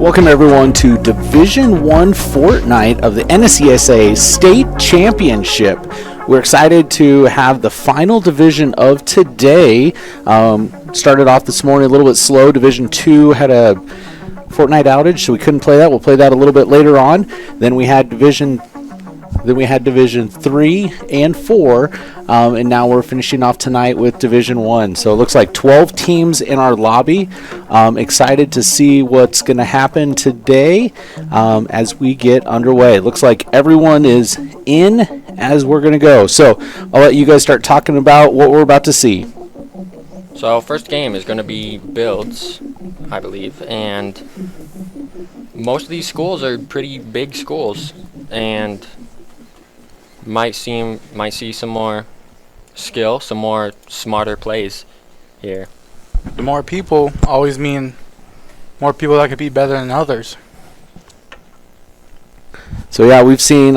Welcome everyone to Division 1 Fortnite of the NSCSA State Championship. We're excited to have the final division of today. Started off this morning a little bit slow. Division 2 had a Fortnite outage, so we couldn't play that. We'll play that a little bit later on. Then we had Division 3 and 4, and now we're finishing off tonight with Division 1. So it looks like 12 teams in our lobby. Excited to see what's going to happen today as we get underway. It looks like everyone is in as we're going to go. So I'll let you guys start talking about what we're about to see. So first game is going to be builds, I believe, and most of these schools are pretty big schools, and might see some more skill, some more smarter plays here. The more people always mean more people that could be better than others. So yeah, we've seen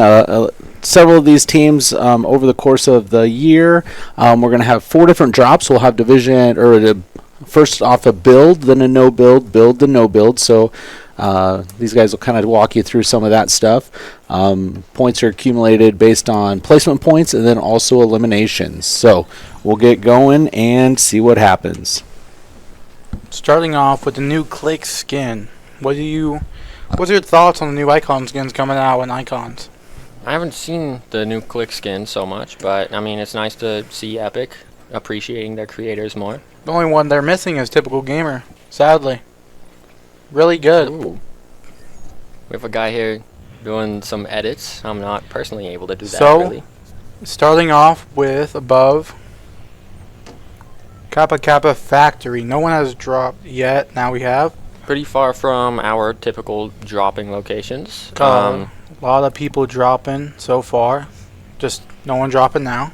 several of these teams over the course of the year. We're going to have 4 different drops. We'll have division, or first off a build, then a no build, build, then no build. So these guys will kind of walk you through some of that stuff. Points are accumulated based on placement points and then also eliminations. So we'll get going and see what happens. Starting off with the new Click skin. What's your thoughts on the new icon skins coming out in icons? I haven't seen the new Click skin so much, but I mean, it's nice to see Epic appreciating their creators more. The only one they're missing is Typical Gamer, sadly. Really good. Ooh. We have a guy here doing some edits. I'm not personally able to do that, really. Starting off with above Kappa Kappa Factory. No one has dropped yet. Now we have. Pretty far from our typical dropping locations. A lot of people dropping so far. Just no one dropping now.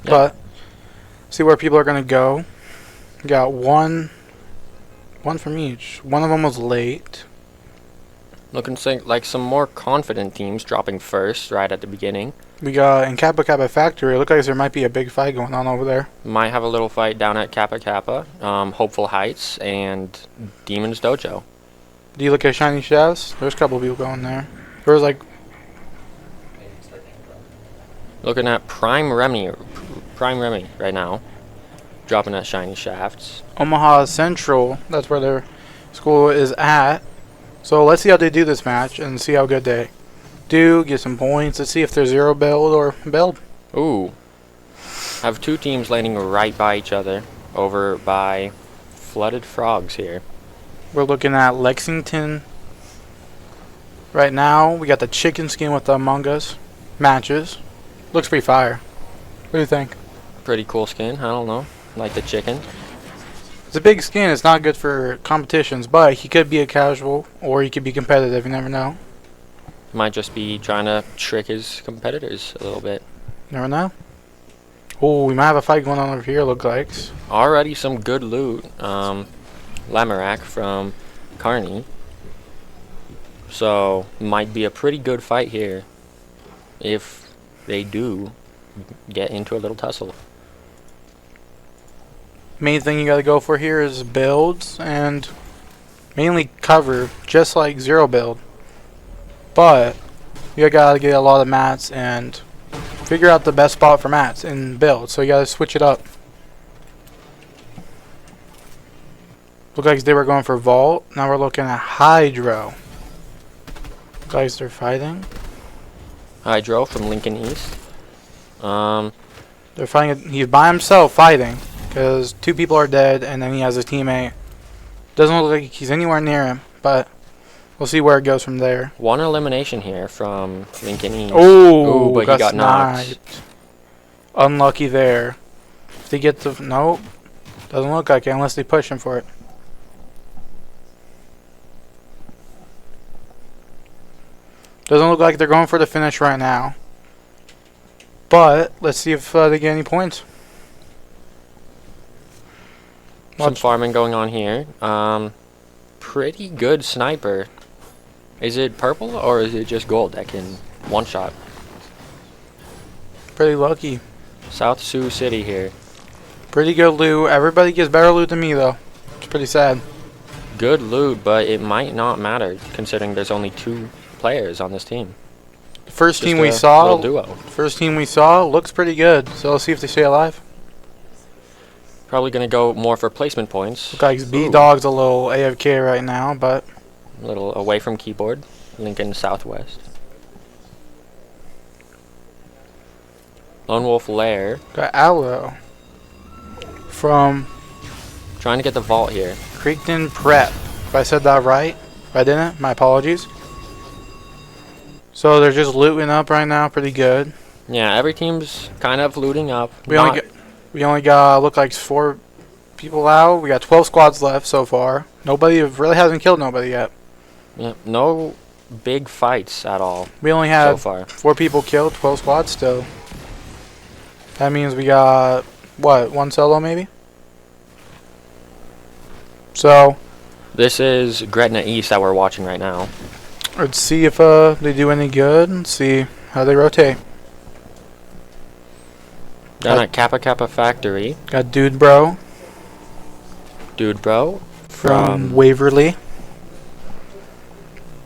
Yep. But see where people are going to go. We got one from each. One of them was late. Looking like some more confident teams dropping first right at the beginning. We got in Kappa Kappa Factory. It looks like there might be a big fight going on over there. Might have a little fight down at Kappa Kappa, Hopeful Heights, and Demon's Dojo. Do you look at Shiny Shafts? There's a couple of people going there. There was like... Looking at Prime Remy right now. Dropping at Shiny Shafts. Omaha Central, that's where their school is at. So let's see how they do this match and see how good they do. Get some points. Let's see if they're zero build or build. Ooh. Have 2 teams landing right by each other over by Flooded Frogs here. We're looking at Lexington. Right now, we got the chicken skin with the Among Us matches. Looks pretty fire. What do you think? Pretty cool skin. I don't know. Like the chicken. It's a big skin. It's not good for competitions, but he could be a casual or he could be competitive. You never know. Might just be trying to trick his competitors a little bit. Never know. Oh, we might have a fight going on over here, look like. Already some good loot. Lamorak from Carney. So, might be a pretty good fight here if they do get into a little tussle. Main thing you gotta go for here is builds and mainly cover, just like zero build. But you gotta get a lot of mats and figure out the best spot for mats in build. So you gotta switch it up. Look like they were going for vault. Now we're looking at hydro. Guys, they're fighting. Hydro from Lincoln East. They're fighting. He's by himself fighting because 2 people are dead, and then he has a teammate. Doesn't look like he's anywhere near him, but we'll see where it goes from there. 1 elimination here from Lincoln East. Oh, but he got knocked. Unlucky there. If they get the nope, doesn't look like it unless they push him for it. Doesn't look like they're going for the finish right now. But let's see if they get any points. Some farming going on here. Pretty good sniper. Is it purple or is it just gold that can one-shot? Pretty lucky. South Sioux City here. Pretty good loot. Everybody gets better loot than me, though. It's pretty sad. good loot, but it might not matter considering there's only 2 players on this team. First Just team we a saw. little duo. First team we saw looks pretty good. So let's see if they stay alive. Probably gonna go more for placement points. Look like Ooh. B-Dog's a little AFK right now, but A little away from keyboard. Lincoln Southwest. Lone Wolf Lair. got Aloe from Trying to get the vault here. Creighton Prep. If I said that right, if I didn't, my apologies. So they're just looting up right now, pretty good. Yeah, every team's kind of looting up. We only got look like 4 people out. We got 12 squads left so far. Nobody really hasn't killed nobody yet. Yeah, no big fights at all We only so had far. 4 people killed, 12 squads still. That means we got what, 1 solo maybe? So This is Gretna East that we're watching right now. let's see if they do any good and see how they rotate. Down at Kappa Kappa Factory. Got Dude Bro Dude bro. from Waverly.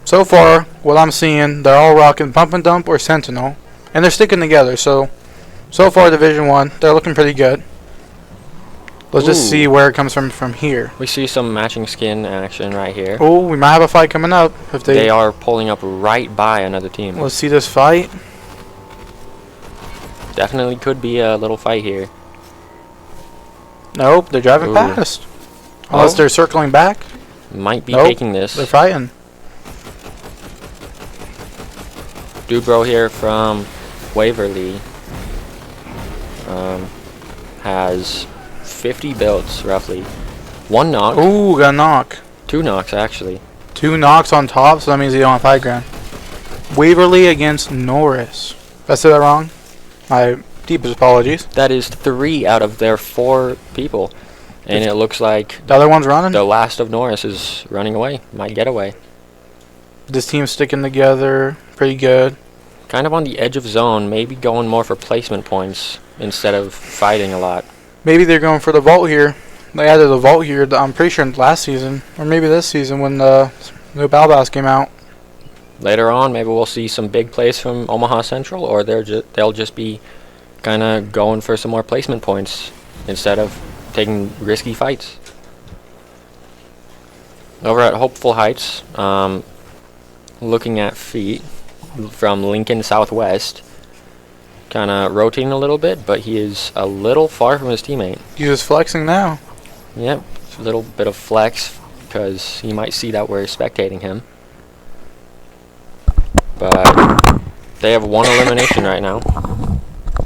So far, what I'm seeing, they're all rocking Pump and Dump or Sentinel, and they're sticking together. So far, Division 1, they're looking pretty good. Let's just Ooh. see where it comes from here. We see some matching skin action right here. Oh, we might have a fight coming up. If They are pulling up right by another team. let's see this fight. Definitely could be a little fight here. Nope, they're driving Ooh. past. Unless Oh. they're circling back, Might be Nope, taking this. they're fighting. Dude bro here from Waverly has 50 builds roughly. 1 knock. Ooh, got a knock. 2 knocks actually. 2 knocks on top, so that means they don't have high ground. Waverly against Norris. Did I say that wrong? My deepest apologies. That is 3 out of their 4 people. And it looks like The other one's running. the last of Norris is running away. Might get away. This team's sticking together pretty good. Kind of on the edge of zone. Maybe going more for placement points instead of fighting a lot. Maybe they're going for the vault here. They added the vault here, I'm pretty sure last season, or maybe this season when the new Balbass came out. Later on, maybe we'll see some big plays from Omaha Central, or they'll just be kind of going for some more placement points instead of taking risky fights. Over at Hopeful Heights, looking at feet from Lincoln Southwest, kind of rotating a little bit, but he is a little far from his teammate. He's just flexing now. Yep, a little bit of flex because he might see that we're spectating him. But they have 1 elimination right now,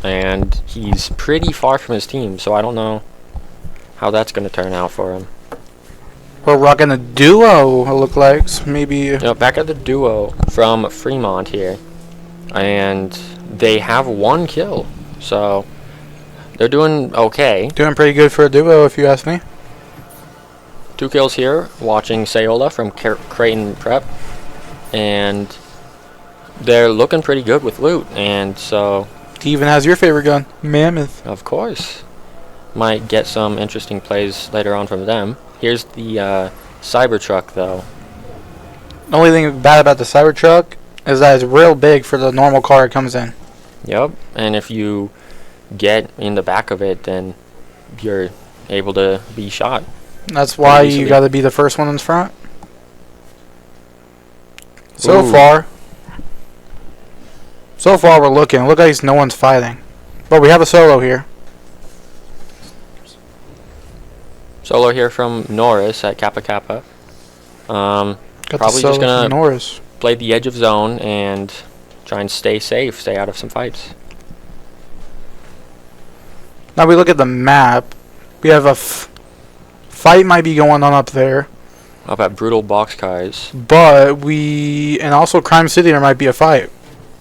and he's pretty far from his team, so I don't know how that's going to turn out for him. We're rocking a duo, it look like. So maybe You know, back at the duo from Fremont here, and they have 1 kill, so they're doing okay. doing pretty good for a duo, if you ask me. 2 kills here, watching Sayola from Creighton Prep, and they're looking pretty good with loot, and so He even has your favorite gun, Mammoth. of course might get some interesting plays later on from them. Here's the Cybertruck though. The only thing bad about the Cybertruck is that it's real big for the normal car it comes in. Yep, and if you get in the back of it, then you're able to be shot. That's why easily. you got to be the first one in front. So Ooh. far we're looking. Look like no one's fighting, but we have a solo here. Solo here from Norris at Kappa Kappa. Got Probably the solo just gonna from Norris. play the edge of zone and try and stay safe, stay out of some fights. Now we look at the map. We have a fight might be going on up there, Up at Brutal Boxcars. but and also Crime City there might be a fight.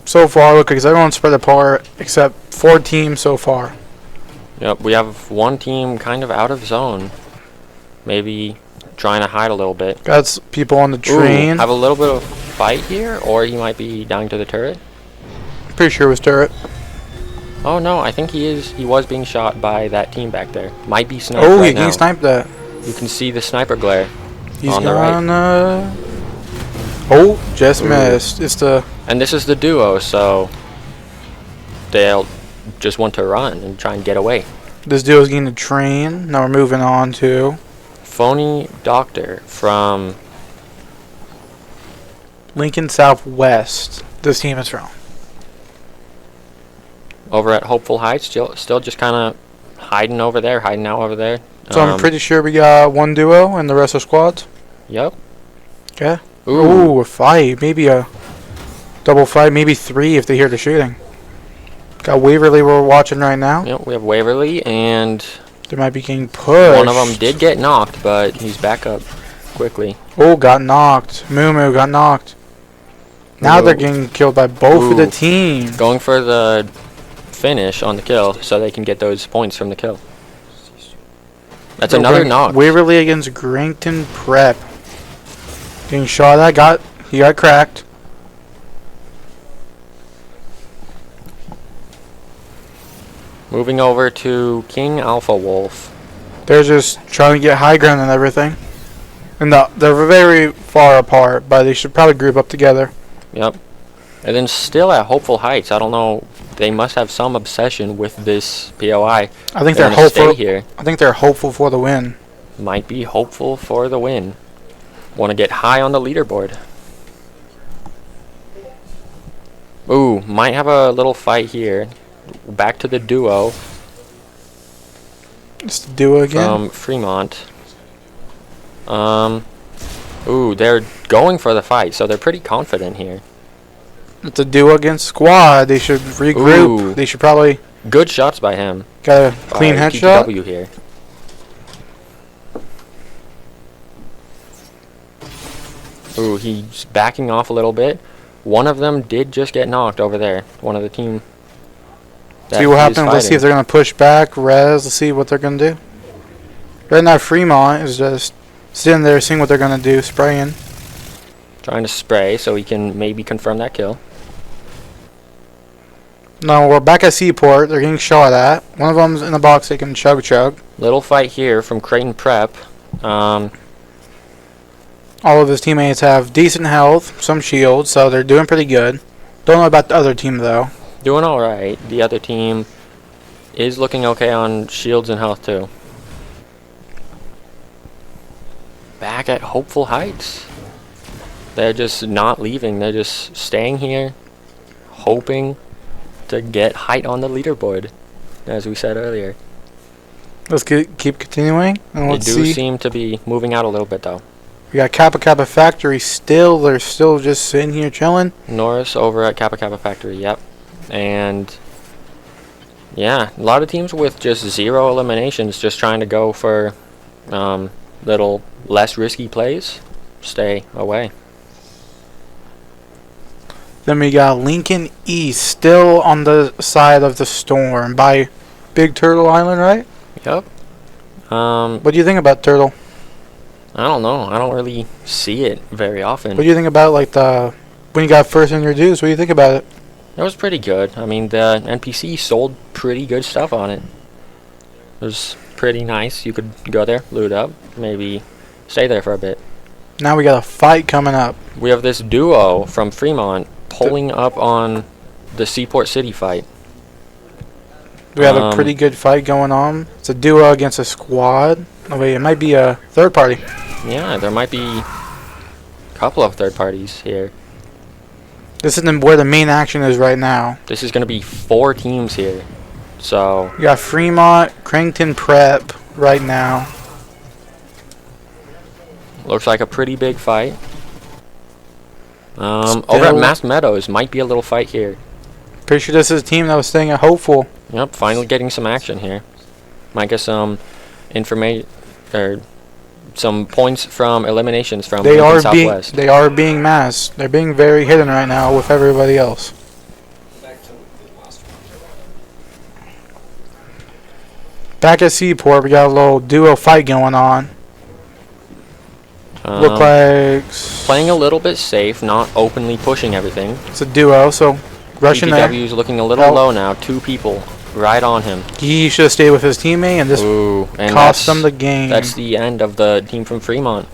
So far, look, because everyone's spread apart except 4 teams so far. Yep, we have 1 team kind of out of zone. Maybe trying to hide a little bit. Got people on the train. Ooh, have a little bit of fight here, or he might be down to the turret. Pretty sure it was turret. Oh no, I think he was being shot by that team back there. Might be sniped Oh, right he now. sniped that. You can see the sniper glare. He's on the right. gonna. Oh, just Ooh. missed. It's the. And this is the duo, so they'll just want to run and try and get away. This duo's getting a train. Now we're moving on to Phony Doctor from Lincoln Southwest. This team is from. over at Hopeful Heights, still just kind of hiding over there, hiding out over there. So I'm pretty sure we got one duo and the rest are squads. Yep. Okay. Ooh. Ooh, a fight. Maybe a double fight. Maybe 3 if they hear the shooting. Got Waverly we're watching right now. Yep, we have Waverly, and They might be getting pushed. one of them did get knocked, but he's back up quickly. Oh, got knocked. Moo got knocked. Now Ooh. they're getting killed by both of the Ooh. teams. Going for the finish on the kill so they can get those points from the kill. That's another knock. Waverly against Creighton Prep. Getting shot at. He got cracked. Moving over to King Alpha Wolf. They're just trying to get high ground and everything. And they're very far apart, but they should probably group up together. Yep. And then still at Hopeful Heights. I don't know. They must have some obsession with this POI. I think They're they're gonna hopeful. stay here. I think they're hopeful for the win. Might be hopeful for the win. Want to get high on the leaderboard. Ooh, might have a little fight here. Back to the duo It's the duo again. from Fremont. Ooh, they're going for the fight, so they're pretty confident here. It's a duo against squad. They should regroup. Ooh. They should probably Good shots by him. got a clean by headshot. PTW here. Ooh, he's backing off a little bit. One of them did just get knocked over there. One of the team. See what happens. Let's see if they're gonna push back. Let's see what they're gonna do. Right now, Fremont is just sitting there, seeing what they're gonna do, spraying. Trying to spray so he can maybe confirm that kill. No, we're back at Seaport. They're getting shot at. One of them's in the box. They can chug. Little fight here from Creighton Prep. All of his teammates have decent health, some shields, so they're doing pretty good. Don't know about the other team though. Doing alright. The other team is looking okay on shields and health too. Back at Hopeful Heights. They're just not leaving. They're just staying here, hoping to get height on the leaderboard, as we said earlier. Let's keep continuing, and They let's do see. seem to be moving out a little bit though. We got Kappa Factory still. They're still just sitting here chilling. Norris over at Kappa Factory, yep. And yeah, a lot of teams with just 0 eliminations, just trying to go for little less risky plays. Stay away. Then we got Lincoln East still on the side of the storm by Big Turtle Island, right? Yep. What do you think about Turtle? I don't know. I don't really see it very often. What do you think about like when you got first introduced? What do you think about it? It was pretty good. I mean, the NPC sold pretty good stuff on it. It was pretty nice. You could go there, loot up, maybe stay there for a bit. Now we got a fight coming up. We have this duo from Fremont pulling up on the Seaport City fight. We have a pretty good fight going on. It's a duo against a squad. Oh wait, it might be a third party. Yeah, there might be a couple of third parties here. This is where the main action is right now. This is going to be 4 teams here. So, We got Fremont, Creighton Prep right now. looks like a pretty big fight. Over at Mass Meadows, might be a little fight here. Pretty sure this is a team that was staying at Hopeful. Yep, finally getting some action here. Might get some information or some points from eliminations from Lincoln Southwest. They are being masked. They're being very hidden right now with everybody else. Back at Seaport, we got a little duo fight going on. Look like playing a little bit safe, not openly pushing everything. it's a duo, so rushing there. PTW is looking a little low now. 2 people right on him. He should have stayed with his teammate and just Ooh, and cost them the game. That's the end of the team from Fremont.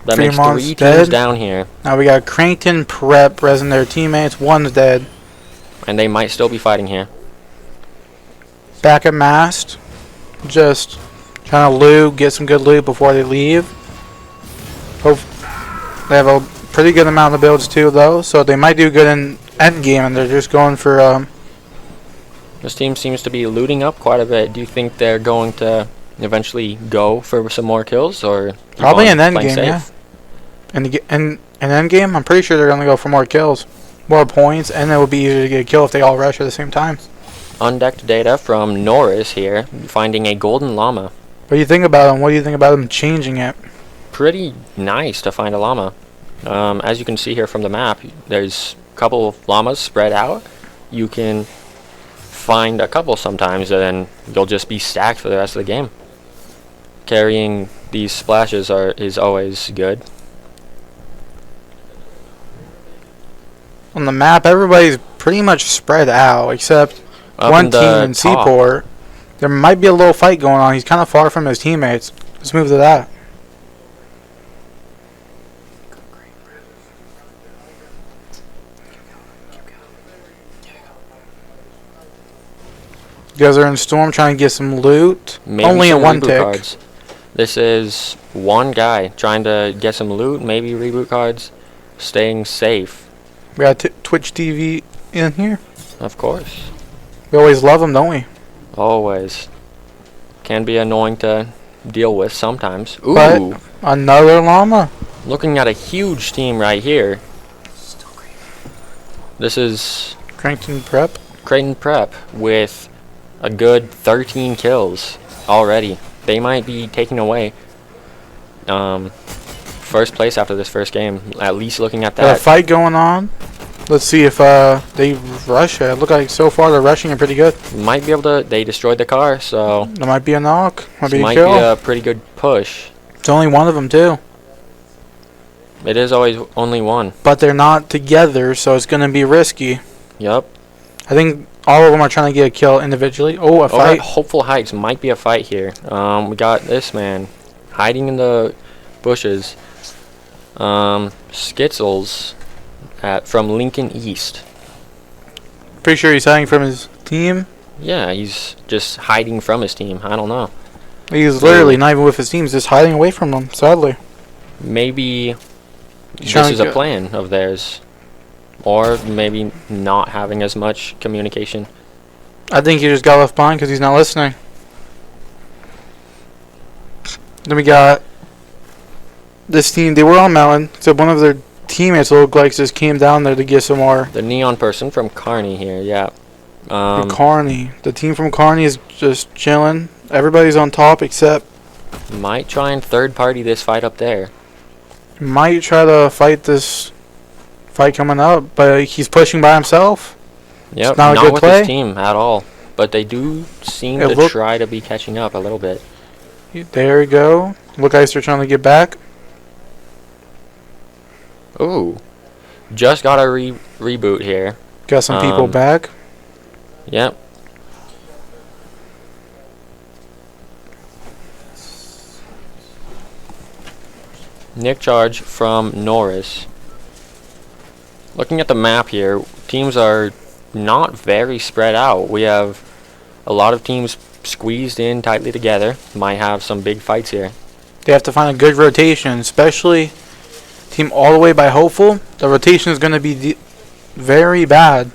That makes Fremont's 3 dead. teams down here, Now we got Creighton Prep resing their teammates. One's dead. and they might still be fighting here. Back at mast. Just trying to loot, get some good loot before they leave. Hope they have a pretty good amount of builds too, though, so they might do good in end game, and they're just going for. This team seems to be looting up quite a bit. Do you think they're going to eventually go for some more kills, or keep Probably on an end playing game, safe? yeah. In end game, I'm pretty sure they're gonna go for more kills, more points, and it will be easier to get a kill if they all rush at the same time. Undecked data from Norris here, finding a golden llama. What do you think about them? What do you think about them changing it? Pretty nice to find a llama. As you can see here from the map, there's a couple of llamas spread out. You can find a couple sometimes, and then you'll just be stacked for the rest of the game. Carrying these splashes is always good. On the map, everybody's pretty much spread out, except Up one in the team in top. Seaport. There might be a little fight going on. He's kind of far from his teammates. Let's move to that. You guys are in Storm trying to get some loot. Maybe Only some a one reboot tick. cards. This is one guy trying to get some loot, maybe reboot cards, staying safe, We got Twitch TV in here. of course. We always love them, don't we? Always. Can be annoying to deal with sometimes. Ooh, But- Another llama. looking at a huge team right here. This is Creighton Prep. Creighton Prep with a good 13 kills already. They might be taking away first place after this first game, at least looking at Got a that. fight going on. Let's see if they rush it. Look like so far they're rushing it pretty good. Might be able to, they destroyed the car, so There might be a knock. Might be this a might kill. be a pretty good push. It's only one of them too. It is always only one. But they're not together, so it's going to be risky. Yep. I think all of them are trying to get a kill individually. Oh, a Over fight. at Hopeful Heights might be a fight here. We got this man hiding in the bushes. Skitzels from Lincoln East. Pretty sure he's hiding from his team. Yeah, he's just hiding from his team. I don't know. He's literally not even with his team. He's just hiding away from them, sadly. Maybe He's trying this to is a get- plan of theirs. Or maybe not having as much communication. I think he just got left behind because he's not listening. Then we got this team. They were on mountain, so one of their teammates looked like just came down there to get some more. The neon person from Kearney here, yeah. From Kearney. The team from Kearney is just chilling. Everybody's on top except Might try and third party this fight up there. might try to fight this fight coming up, but he's pushing by himself. Yep, not a good with play. his team at all. But they do seem It to look- try to be catching up a little bit. There we go. Look like they're trying to get back. Ooh. Just got a reboot here. Got some people back. Yep. Nick Charge from Norris. Looking at the map here, teams are not very spread out. We have a lot of teams squeezed in tightly together. Might have some big fights here. They have to find a good rotation, especially team all the way by Hopeful. The rotation is going to be very bad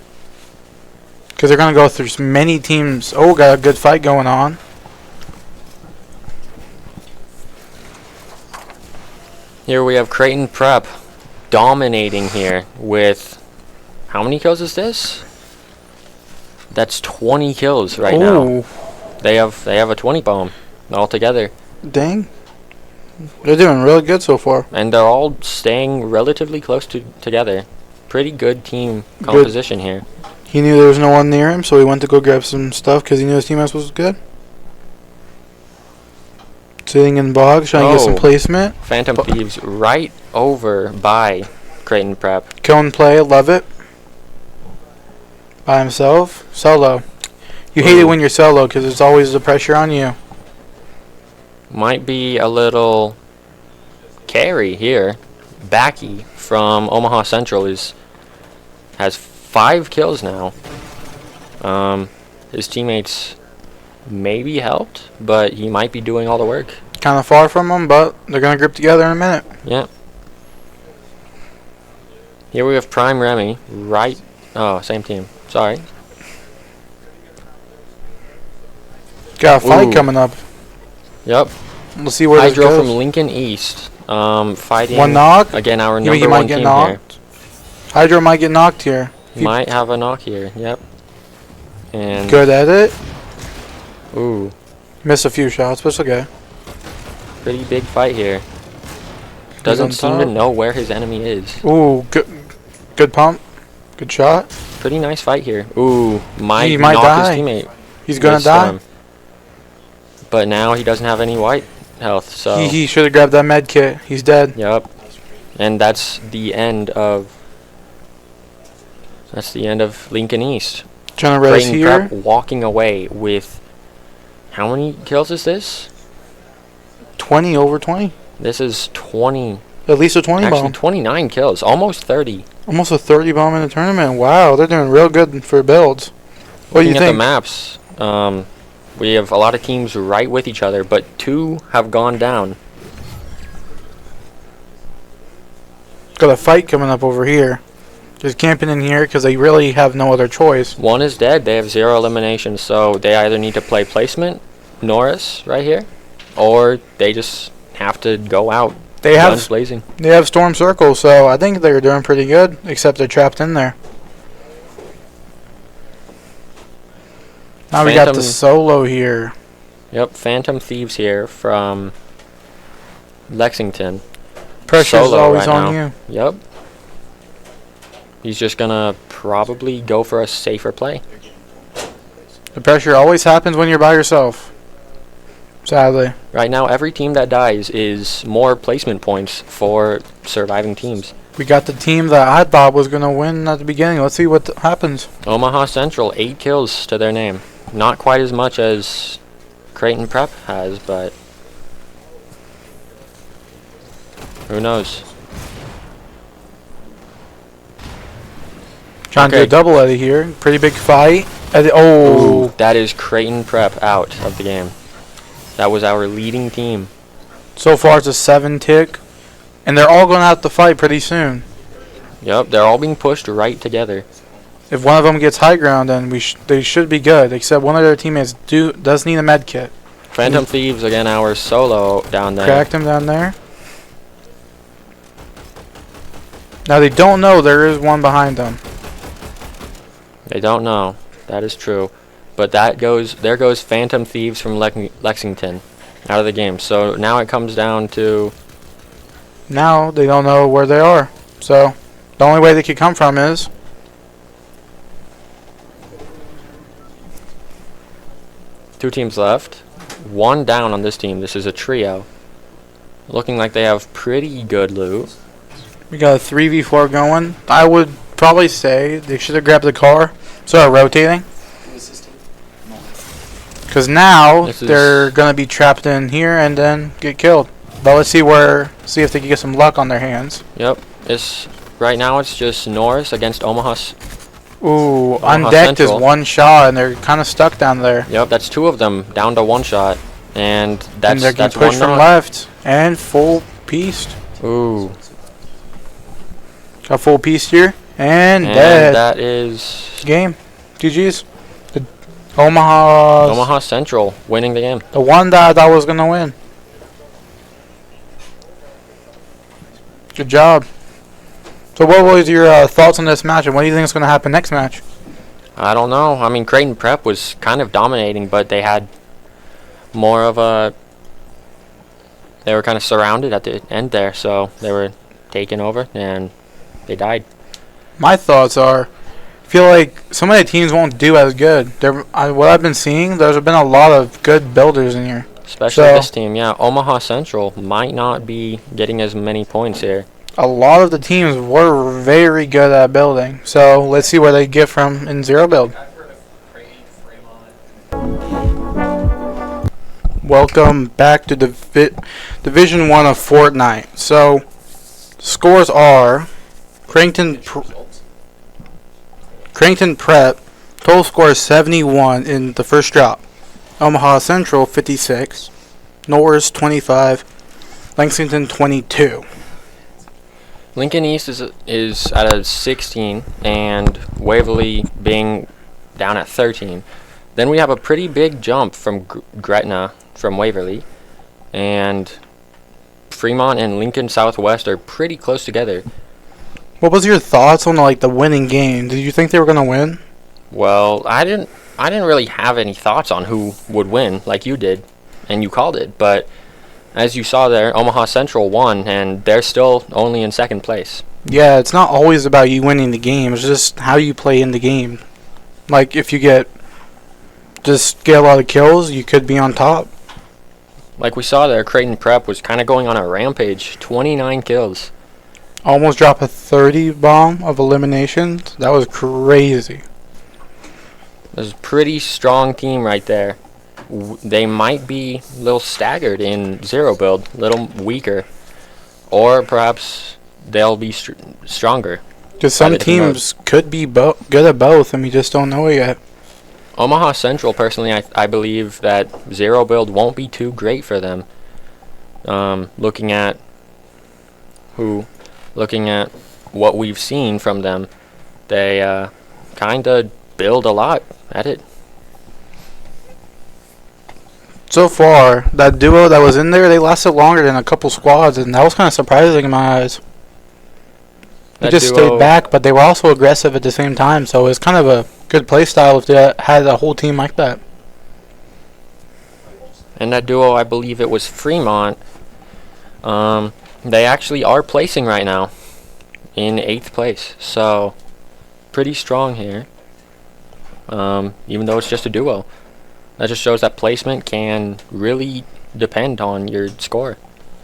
because they're going to go through many teams. Oh, got a good fight going on. Here we have Creighton Prep dominating here with how many kills is this? That's 20 kills right now. Ooh, They have a 20 bomb altogether, dang. They're doing really good so far. and they're all staying relatively close together. Pretty good team composition here. He knew there was no one near him, so he went to go grab some stuff because he knew his teammates was good. Sitting in bogs, trying to get some Oh. placement. Phantom Thieves right over by Creighton Prep. Kill and play, love it. By himself, solo. You hate it when you're solo because there's always the pressure on you. Might be a little carry here, Backy from Omaha Central, has 5 kills now. His teammates maybe helped, but he might be doing all the work. Kind of far from them, but they're going to group together in a minute. Yeah. Here we have Prime Remy, right? Oh, same team. Sorry. Got a fight Ooh. coming up. Yep. We'll see where this Hydro goes. from Lincoln East. Fighting. One knock. Again, our You think number he might one get team knocked? Hydro might get knocked here. here. Might have a knock here. Yep. And Good at it. ooh, Missed a few shots, but it's okay. pretty big fight here. on Doesn't seem to top. know where his enemy is. Ooh, good pump. Good shot. Pretty nice fight here. Ooh, might He might knock die. his teammate. He's going to this die. time. But now he doesn't have any white health, so He should have grabbed that med kit. He's dead. yep. And that's the end of Lincoln East. Trying to race Creighton here. Prep walking away with how many kills is this? 20 over 20. This is 20. At least a 20 Actually, bomb. 29 kills, almost 30. Almost a 30 bomb in the tournament. Wow, they're doing real good for builds. What do you Looking at the think? maps, we have a lot of teams right with each other, but 2 have gone down. Got a fight coming up over here. Just camping in here because they really have no other choice. 1 is dead. They have 0 eliminations, so they either need to play placement, Norris right here, or they just have to go out. They Guns have blazing. Storm Circle, so I think they're doing pretty good, except they're trapped in there. Now we got the Phantom- solo here. Yep, Phantom Thieves here from Lexington. Pressure's Solo always right on now. you. Yep. He's just gonna probably go for a safer play. The pressure always happens when you're by yourself. Sadly. Right now, every team that dies is more placement points for surviving teams. We got the team that I thought was going to win at the beginning. Let's see what happens. Omaha Central, 8 kills to their name. Not quite as much as Creighton Prep has, but who knows? Trying to do a Okay. double edit here. Pretty big fight. Oh, Ooh, that is Creighton Prep out of the game. That was our leading team. so far it's a 7 tick. And they're all going to have to fight pretty soon. Yep, they're all being pushed right together. If one of them gets high ground, then they should be good. Except one of their teammates does need a med kit. Phantom Thieves, again, our solo down there. Cracked him down there. Now they don't know there is one behind them. They don't know. That is true. But there goes Phantom Thieves from Lexington out of the game. So now it comes down to Now they don't know where they are. So the only way they could come from is 2 teams left. 1 down on this team. This is a trio. Looking like they have pretty good loot. we got a 3v4 going. I would probably say they should have grabbed the car. Start rotating. Because now This is- they're going to be trapped in here and then get killed. But let's see if they can get some luck on their hands. Yep. Right now it's just Norris against Omaha. Ooh, Omaha undecked is Central. 1 shot and they're kind of stuck down there. Yep, that's 2 of them down to 1 shot. And And they're that's getting 1 pushed from knock. left. And full pieced. Ooh. Got full pieced here. And And dead. that is Game. GG's. The Omaha Central winning the game. The one that I thought was going to win. Good job. So what was your thoughts on this match, and what do you think is going to happen next match? I don't know. I mean, Creighton Prep was kind of dominating, but they had more of a... They were kind of surrounded at the end there, so they were taken over, and they died. My thoughts are, I feel like some of the teams won't do as good. What I've been seeing, there's been a lot of good builders in here. Especially So- this team, yeah. Omaha Central might not be getting as many points here. A lot of the teams were very good at building. So let's see where they get from in zero build. Welcome back to Division 1 of Fortnite. So, scores are Creighton Prep, total score is 71 in the first drop. Omaha Central 56, Norris 25, Lexington 22. Lincoln East is at a 16, and Waverly being down at 13. Then we have a pretty big jump from Gretna from Waverly, and Fremont and Lincoln Southwest are pretty close together. What was your thoughts on the winning game? Did you think they were gonna win? Well, I didn't really have any thoughts on who would win like you did, and you called it. But as you saw there, Omaha Central won, and they're still only in second place. Yeah, it's not always about you winning the game. It's just how you play in the game. Like if you get a lot of kills, you could be on top. Like we saw there, Creighton Prep was kind of going on a rampage. 29 kills. Almost dropped a 30 bomb of eliminations. That was crazy. There's a pretty strong team right there. They might be a little staggered in zero build, a little weaker. Or perhaps they'll be stronger. Because some teams could be good at both, and we just don't know it yet. Omaha Central, personally, I believe that zero build won't be too great for them. Looking at what we've seen from them, they kind of build a lot at it. So far, that duo that was in there, they lasted longer than a couple squads, and that was kind of surprising in my eyes. They just stayed back, but they were also aggressive at the same time, so it's kind of a good play style if they had a whole team like that. And that duo, I believe it was Fremont. They actually are placing right now in 8th place, so pretty strong here. Even though it's just a duo, that just shows that placement can really depend on your score.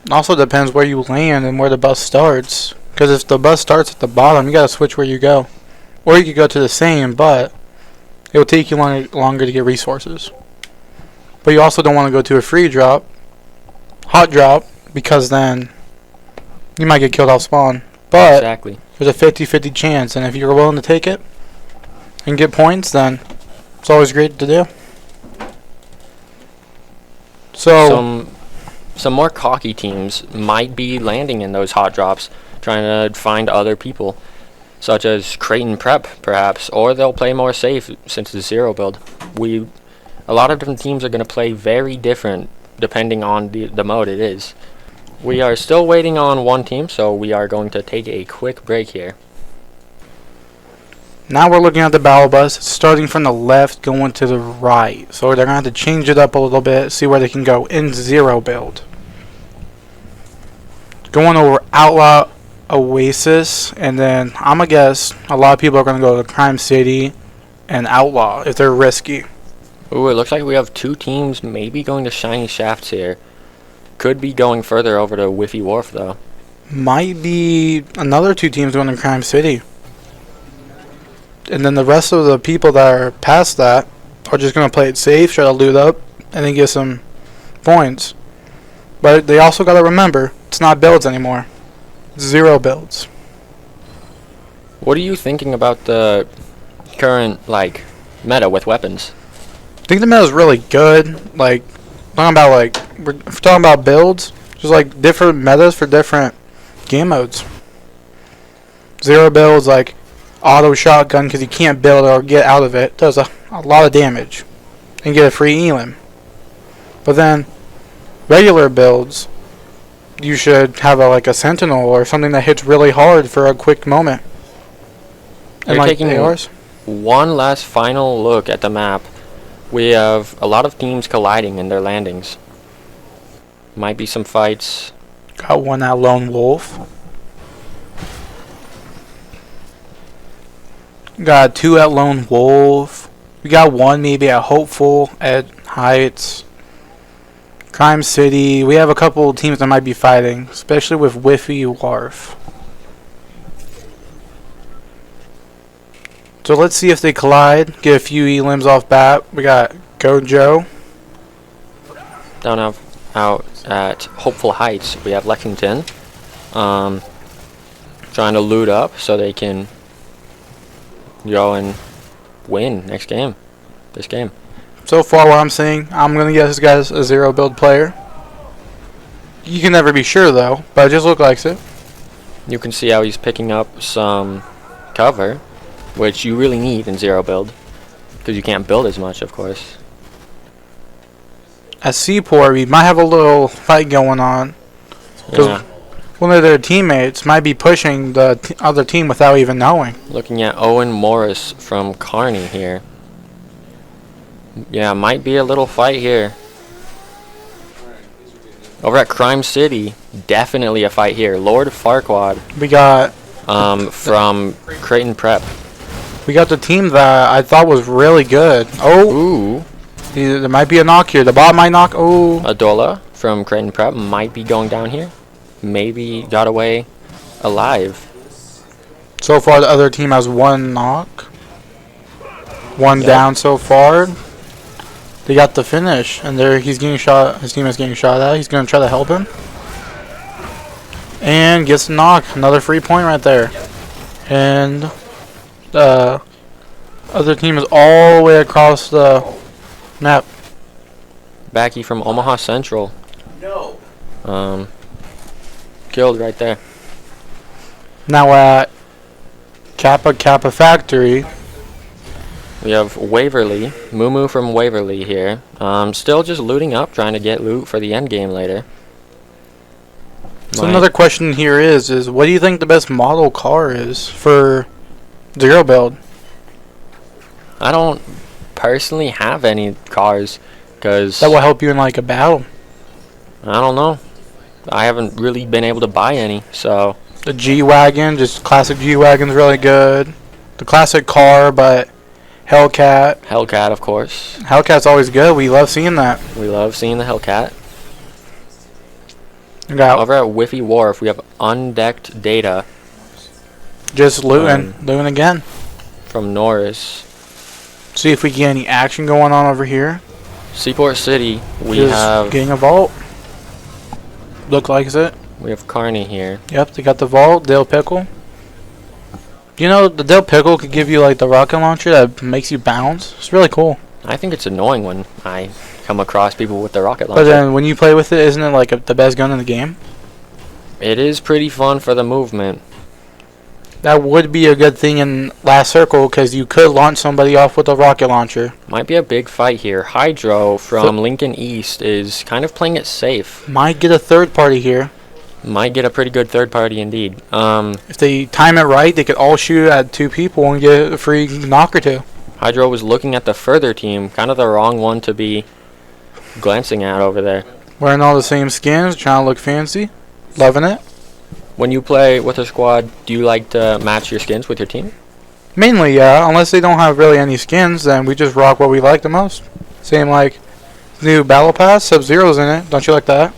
It also depends where you land and where the bus starts. Because if the bus starts at the bottom, you gotta switch where you go. Or you could go to the same, but it will take you longer to get resources. But you also don't want to go to a free drop, hot drop, because then you might get killed off spawn. But exactly. There's a 50-50 chance, and if you're willing to take it and get points, then it's always great to do. So some more cocky teams might be landing in those hot drops, trying to find other people, such as Creighton Prep, perhaps, or they'll play more safe since it's zero build. A lot of different teams are going to play very different depending on the mode it is. We are still waiting on one team, so we are going to take a quick break here. Now we're looking at the battle bus, starting from the left, going to the right. So they're going to have to change it up a little bit, see where they can go in zero build. Going over Outlaw Oasis, and then I'm going to guess a lot of people are going to go to Crime City and Outlaw if they're risky. Ooh, it looks like we have two teams maybe going to Shiny Shafts here. Could be going further over to Whiffy Wharf, though. Might be another two teams going to Crime City. And then the rest of the people that are past that are just going to play it safe, try to loot up, and then get some points. But they also got to remember, it's not builds anymore. It's zero builds. What are you thinking about the current, meta with weapons? I think the meta is really good. We're talking about builds, just different metas for different game modes. Zero builds, auto shotgun, because you can't build or get out of it, does a lot of damage and get a free elim. But then regular builds, you should have a sentinel or something that hits really hard for a quick moment. And You're taking ARs. One last final look at the map. We have a lot of teams colliding in their landings. Might be some fights. Got one at Lone Wolf. Got two at Lone Wolf. We got one maybe at Hopeful, at Heights, Crime City. We have a couple of teams that might be fighting, especially with Whiffy Wharf. So let's see if they collide. Get a few elims off bat. We got Gojo out at Hopeful Heights, we have Lexington. Trying to loot up so they can go and win this game. So far, what I'm seeing, I'm gonna guess this guy's a 0 build player. You can never be sure though, but it just looks like it. You can see how he's picking up some cover, which you really need in 0 build, because you can't build as much, of course. At Seaport, we might have a little fight going on. Yeah. One of their teammates might be pushing the other team without even knowing. Looking at Owen Morris from Kearney here. Yeah, might be a little fight here. Over at Crime City, definitely a fight here. Lord Farquaad We got from Creighton Prep. the team that I thought was really good. Oh, Ooh, there might be a knock here. The bot might knock. Oh, Adola from Creighton Prep might be going down here. Maybe got away alive. so far the other team has 1 knock. One down so far. They got the finish, and he's getting shot. His team is getting shot at. He's gonna try to help him, and gets a knock. Another free point right there. And the other team is all the way across the map. Backy from Omaha Central. No. Killed right there. Now at Kappa Factory, We have Waverly, Moo from Waverly here. Still just looting up, trying to get loot for the end game later. so another question here is what do you think the best model car is for 0 build? I don't personally have any cars, because That will help you in like a battle. I don't know. I haven't really been able to buy any, so The G-Wagon, just classic G-Wagon's really good. The classic car, but Hellcat. Hellcat, of course. Hellcat's always good. We love seeing that. We love seeing the Hellcat. We got Over at Whiffy Wharf, we have undecked data just looting again. from Norris. See if we get any action going on over here. Seaport City, we Just have getting a vault. Look like it. Kearney here. Yep, they got the vault. Dill Pickle. You know, the Dill Pickle could give you like the rocket launcher that makes you bounce. It's really cool. I think it's annoying when I come across people with the rocket But launcher. then when you play with it, isn't it like the best gun in the game? It is pretty fun for the movement. That would be a good thing in Last Circle because you could launch somebody off with a rocket launcher. Might be a big fight here. Hydro from Lincoln East is kind of playing it safe. Might get a third party here. Might get a pretty good third party indeed. If they time it right, they could all shoot at 2 people and get a free knock or 2. Hydro was looking at the further team, kind of the wrong one to be glancing at over there. Wearing all the same skins, trying to look fancy. Loving it. When you play with a squad, do you like to match your skins with your team? Mainly, yeah. Unless they don't have really any skins, then we just rock what we like the most. Same like new Battle Pass, Sub-Zero's in it. Don't you like that?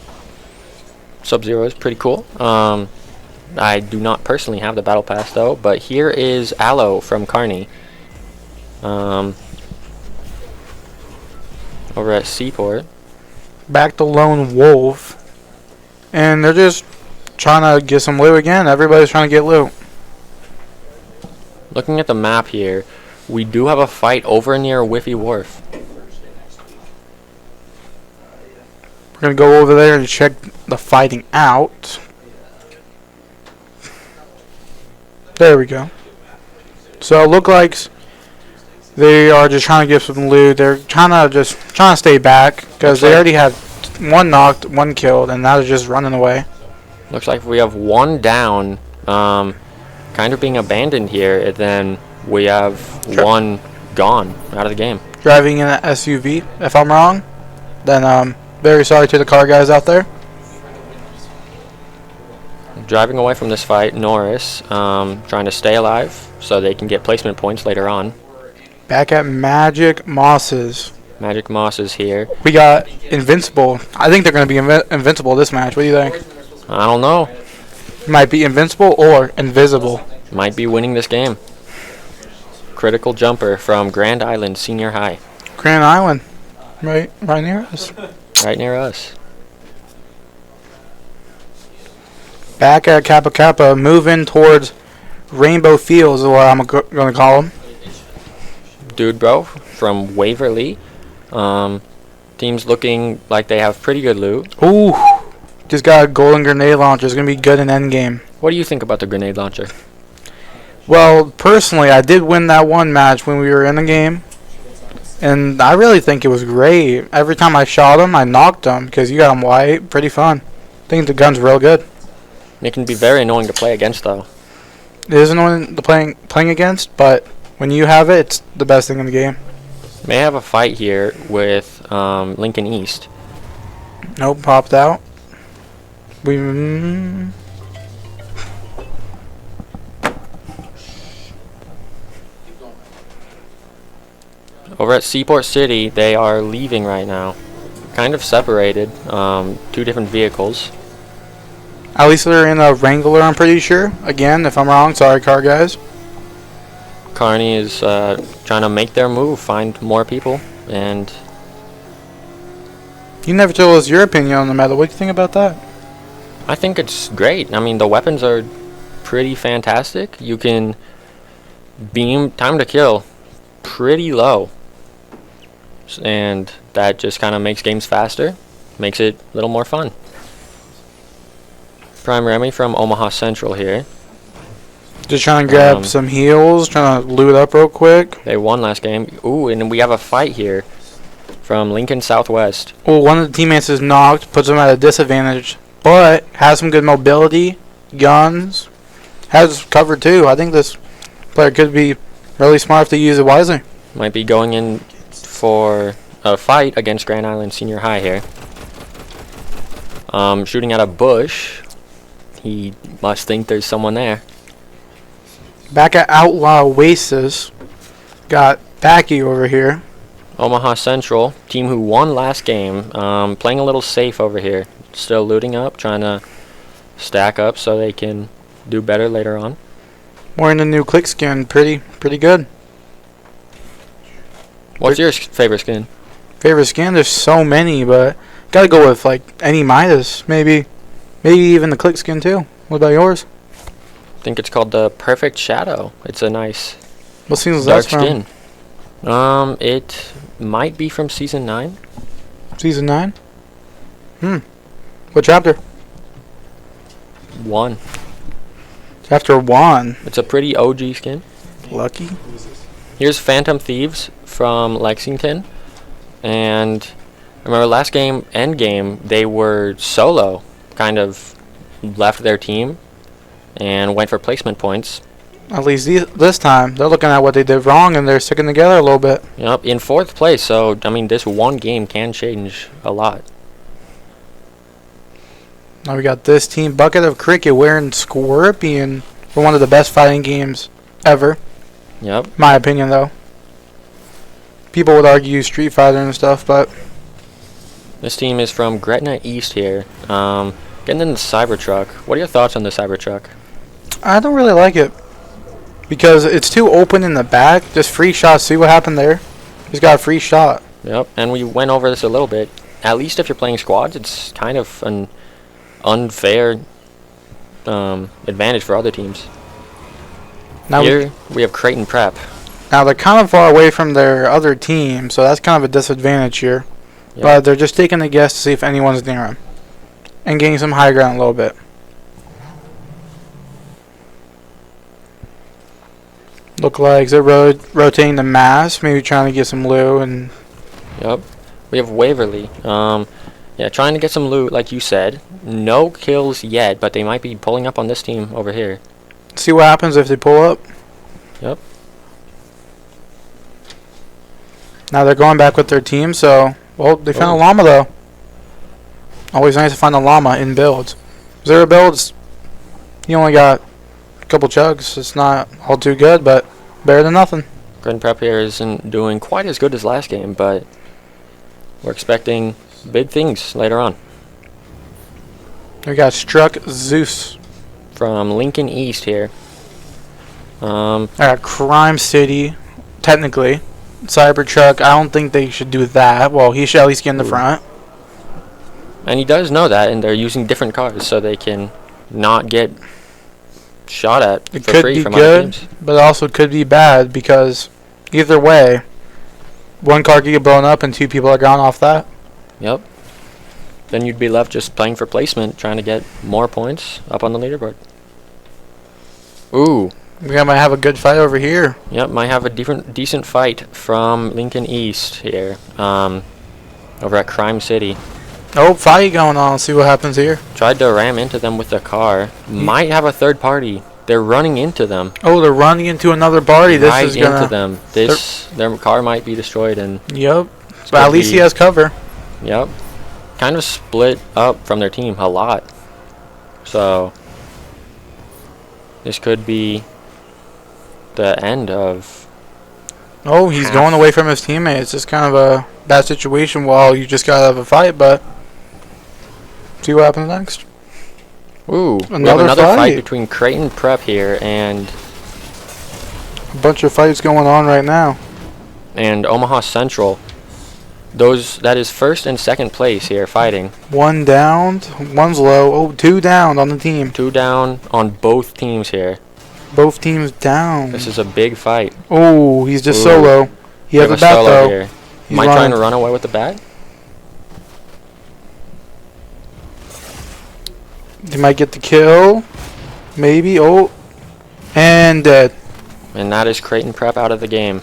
Sub-Zero is pretty cool. I do not personally have the Battle Pass though, but here is Aloe from Kearney. Over at Seaport. Back to Lone Wolf. And they're just trying to get some loot again. Everybody's trying to get loot. Looking at the map here, we do have a fight over near Whiffy Wharf. We're going to go over there and check the fighting out. There we go. So it looks like they are just trying to get some loot. They're trying to stay back because they already had 1 knocked, 1 killed, and now they're just running away. Looks like we have 1 down, kind of being abandoned here, and then we have 1 gone out of the game. Driving in an SUV, if I'm wrong, then very sorry to the car guys out there. Driving away from this fight, Norris, trying to stay alive so they can get placement points later on. Back at Magic Mosses. Magic Moss is here. We got Invincible. I think they're going to be invincible this match. What do you think? I don't know. Might be invincible or invisible. Might be winning this game. Critical jumper from Grand Island Senior High. Grand Island. Right near us. right near us. Back at Kappa Kappa, moving towards Rainbow Fields is what I'm going to call them. Dude, bro, from Waverly. Team's looking like they have pretty good loot. Ooh, just got a golden grenade launcher. It's going to be good in endgame. What do you think about the grenade launcher? Well, personally, I did win that one match when we were in the game. And I really think it was great. Every time I shot him, I knocked him because you got him white. Pretty fun. I think the gun's real good. It can be very annoying to play against, though. It is annoying to playing against, but when you have it, it's the best thing in the game. May have a fight here with Lincoln East. Nope, popped out. We. Over at Seaport City, they are leaving right now. Kind of separated. 2 different vehicles. At least they're in a Wrangler, I'm pretty sure. Again, if I'm wrong, sorry, car guys. Carney is trying to make their move, find more people, and You never told us your opinion on the meta. What do you think about that? I think it's great. I mean, the weapons are pretty fantastic. You can beam time to kill pretty low, and that just kind of makes games faster, makes it a little more fun. Prime Remy from Omaha Central here. Just trying to grab some heals, trying to loot up real quick. They won last game. Ooh, and we have a fight here from Lincoln Southwest. Well, one of the teammates is knocked, puts him at a disadvantage, but has some good mobility, guns, has cover too. I think this player could be really smart if they use it wisely. Might be going in for a fight against Grand Island Senior High here. Shooting at a bush. He must think there's someone there. Back at Outlaw Oasis, got Backy over here. Omaha Central, team who won last game, playing a little safe over here. Still looting up, trying to stack up so they can do better later on. Wearing the new click skin, pretty good. What's your favorite skin? Favorite skin? There's so many, but gotta go with like any Midas, maybe even the click skin too. What about yours? I think it's called the Perfect Shadow. It's a nice What season is dark that from? skin. It might be from season 9. Season 9? What chapter? 1. Chapter 1. It's a pretty OG skin. Lucky. Here's Phantom Thieves from Lexington. And remember last game, end game, they were solo. Kind of left their team and went for placement points. At least this time, they're looking at what they did wrong and they're sticking together a little bit. Yep, in 4th place. So, I mean, this one game can change a lot. Now we got this team, Bucket of Cricket, wearing Scorpion for one of the best fighting games ever. Yep. My opinion, though. People would argue Street Fighter and stuff, but This team is from Gretna East here. Getting in the Cybertruck. What are your thoughts on the Cybertruck? I don't really like it because it's too open in the back. Just free shots. See what happened there? He's got a free shot. Yep, and we went over this a little bit. At least if you're playing squads, it's kind of an unfair advantage for other teams. Now Here we have Creighton Prep. Now they're kind of far away from their other team, so that's kind of a disadvantage here. Yep. But they're just taking a guess to see if anyone's near them and getting some high ground a little bit. Look like they're rotating the mass, maybe trying to get some loot. And Yep. We have Waverly. Yeah, trying to get some loot, like you said. No kills yet, but they might be pulling up on this team over here. see what happens if they pull up. Yep. Now they're going back with their team, so well they found a llama though. Always nice to find a llama in builds. 0 builds, you only got a couple chugs. It's not all too good, but better than nothing. Creighton Prep here isn't doing quite as good as last game, but we're expecting big things later on. We got Struck Zeus. From Lincoln East here. I got Crime City, technically. Cybertruck, I don't think they should do that. Well, he should at least get in the front. And he does know that, and they're using different cars so they can not get shot at It for could free be from other good, teams. but it also could be bad because either way, one car could get blown up and 2 people are gone off that. Yep. Then you'd be left just playing for placement, trying to get more points up on the leaderboard. Ooh. We might have a good fight over here. Yep, might have a decent fight from Lincoln East here. Over at Crime City. Oh, fight going on. Let's see what happens here. Tried to ram into them with the car. Might have a third party. They're running into them. Oh, they're running into another party. This Right is gonna. into them. Their car might be destroyed, and Yep. But at least he has cover. yep, kind of split up from their team a lot. So this could be the end of. Oh, he's going away from his teammates. It's kind of a bad situation while you just got out of a fight, but see what happens next. Ooh, we have Another another fight fight. between Creighton Prep here and A bunch of fights going on right now. Omaha Central. That is first and second place here fighting. One down, one's low. Oh, 2 down on the team. 2 down on both teams here. Both teams down. This is a big fight. Oh, he's just Ooh. solo. He We has have a bat solo though. here. He's Am I trying running. to run away with the bat? He might get the kill. Maybe. Oh. And dead. And that is Creighton Prep out of the game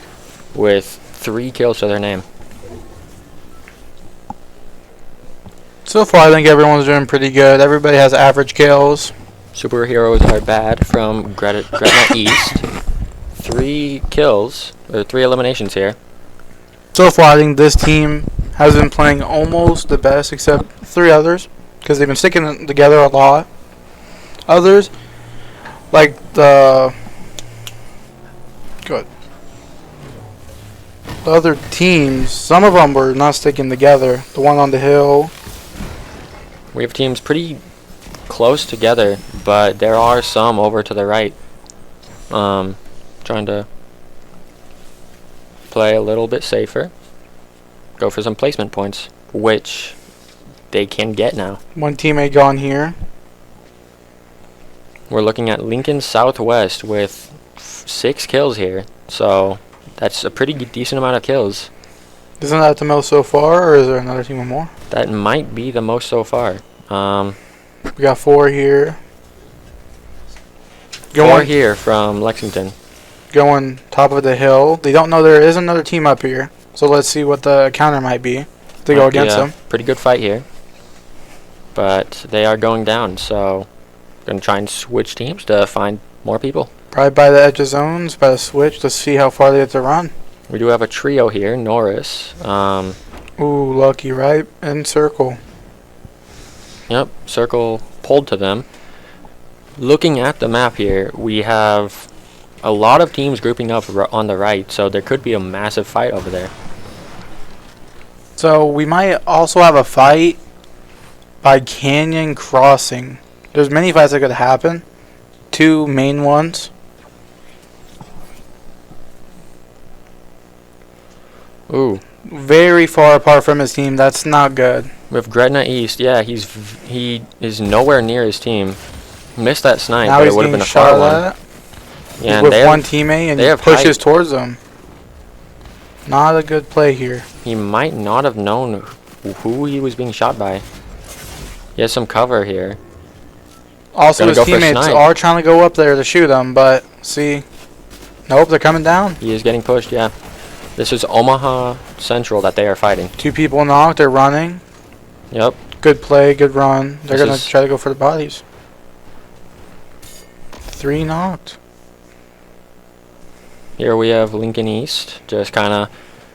with 3 kills to their name. So far, I think everyone's doing pretty good. Everybody has average kills. Superheroes are bad from Gretna East. 3 kills, or 3 eliminations here. So far, I think this team has been playing almost the best, except 3 others, because they've been sticking together a lot. Others, like the other teams, some of them were not sticking together. The one on the hill. We have teams pretty close together, but there are some over to the right. Trying to play a little bit safer. Go for some placement points, which they can get now. One teammate gone here. We're looking at Lincoln Southwest with 6 kills here, so that's a pretty decent amount of kills. Isn't that the most so far, or is there another team with more? That might be the most so far. We got 4 here. 4 here from Lexington. Going top of the hill. They don't know there is another team up here, so let's see what the counter might be to go Might be against a them. Pretty good fight here, but they are going down, so gonna try and switch teams to find more people. Probably by the edge of zones, by the switch to see how far they have to run. We do have a trio here, Norris. Ooh, lucky, right? In circle. Yep, circle pulled to them. Looking at the map here, we have a lot of teams grouping up on the right, so there could be a massive fight over there. So we might also have a fight by Canyon Crossing. There's many fights that could happen. 2 main ones. Ooh, Very far apart from his team. That's not good. with Gretna East, yeah, he is nowhere near his team. Missed that snipe, Now but it he's would have getting been a shot far one. at. Yeah, With and one teammate, and they he have pushes height. towards them. Not a good play here. He might not have known who he was being shot by. He has some cover here. Also, Gonna his go for a teammates snipe. are trying to go up there to shoot him, but see, nope, they're coming down. He is getting pushed, yeah. This is Omaha Central that they are fighting. 2 people knocked. They're running. Yep. Good play, good run. They're This gonna is- try to go for the bodies. 3 knocked. Here we have Lincoln East, just kind of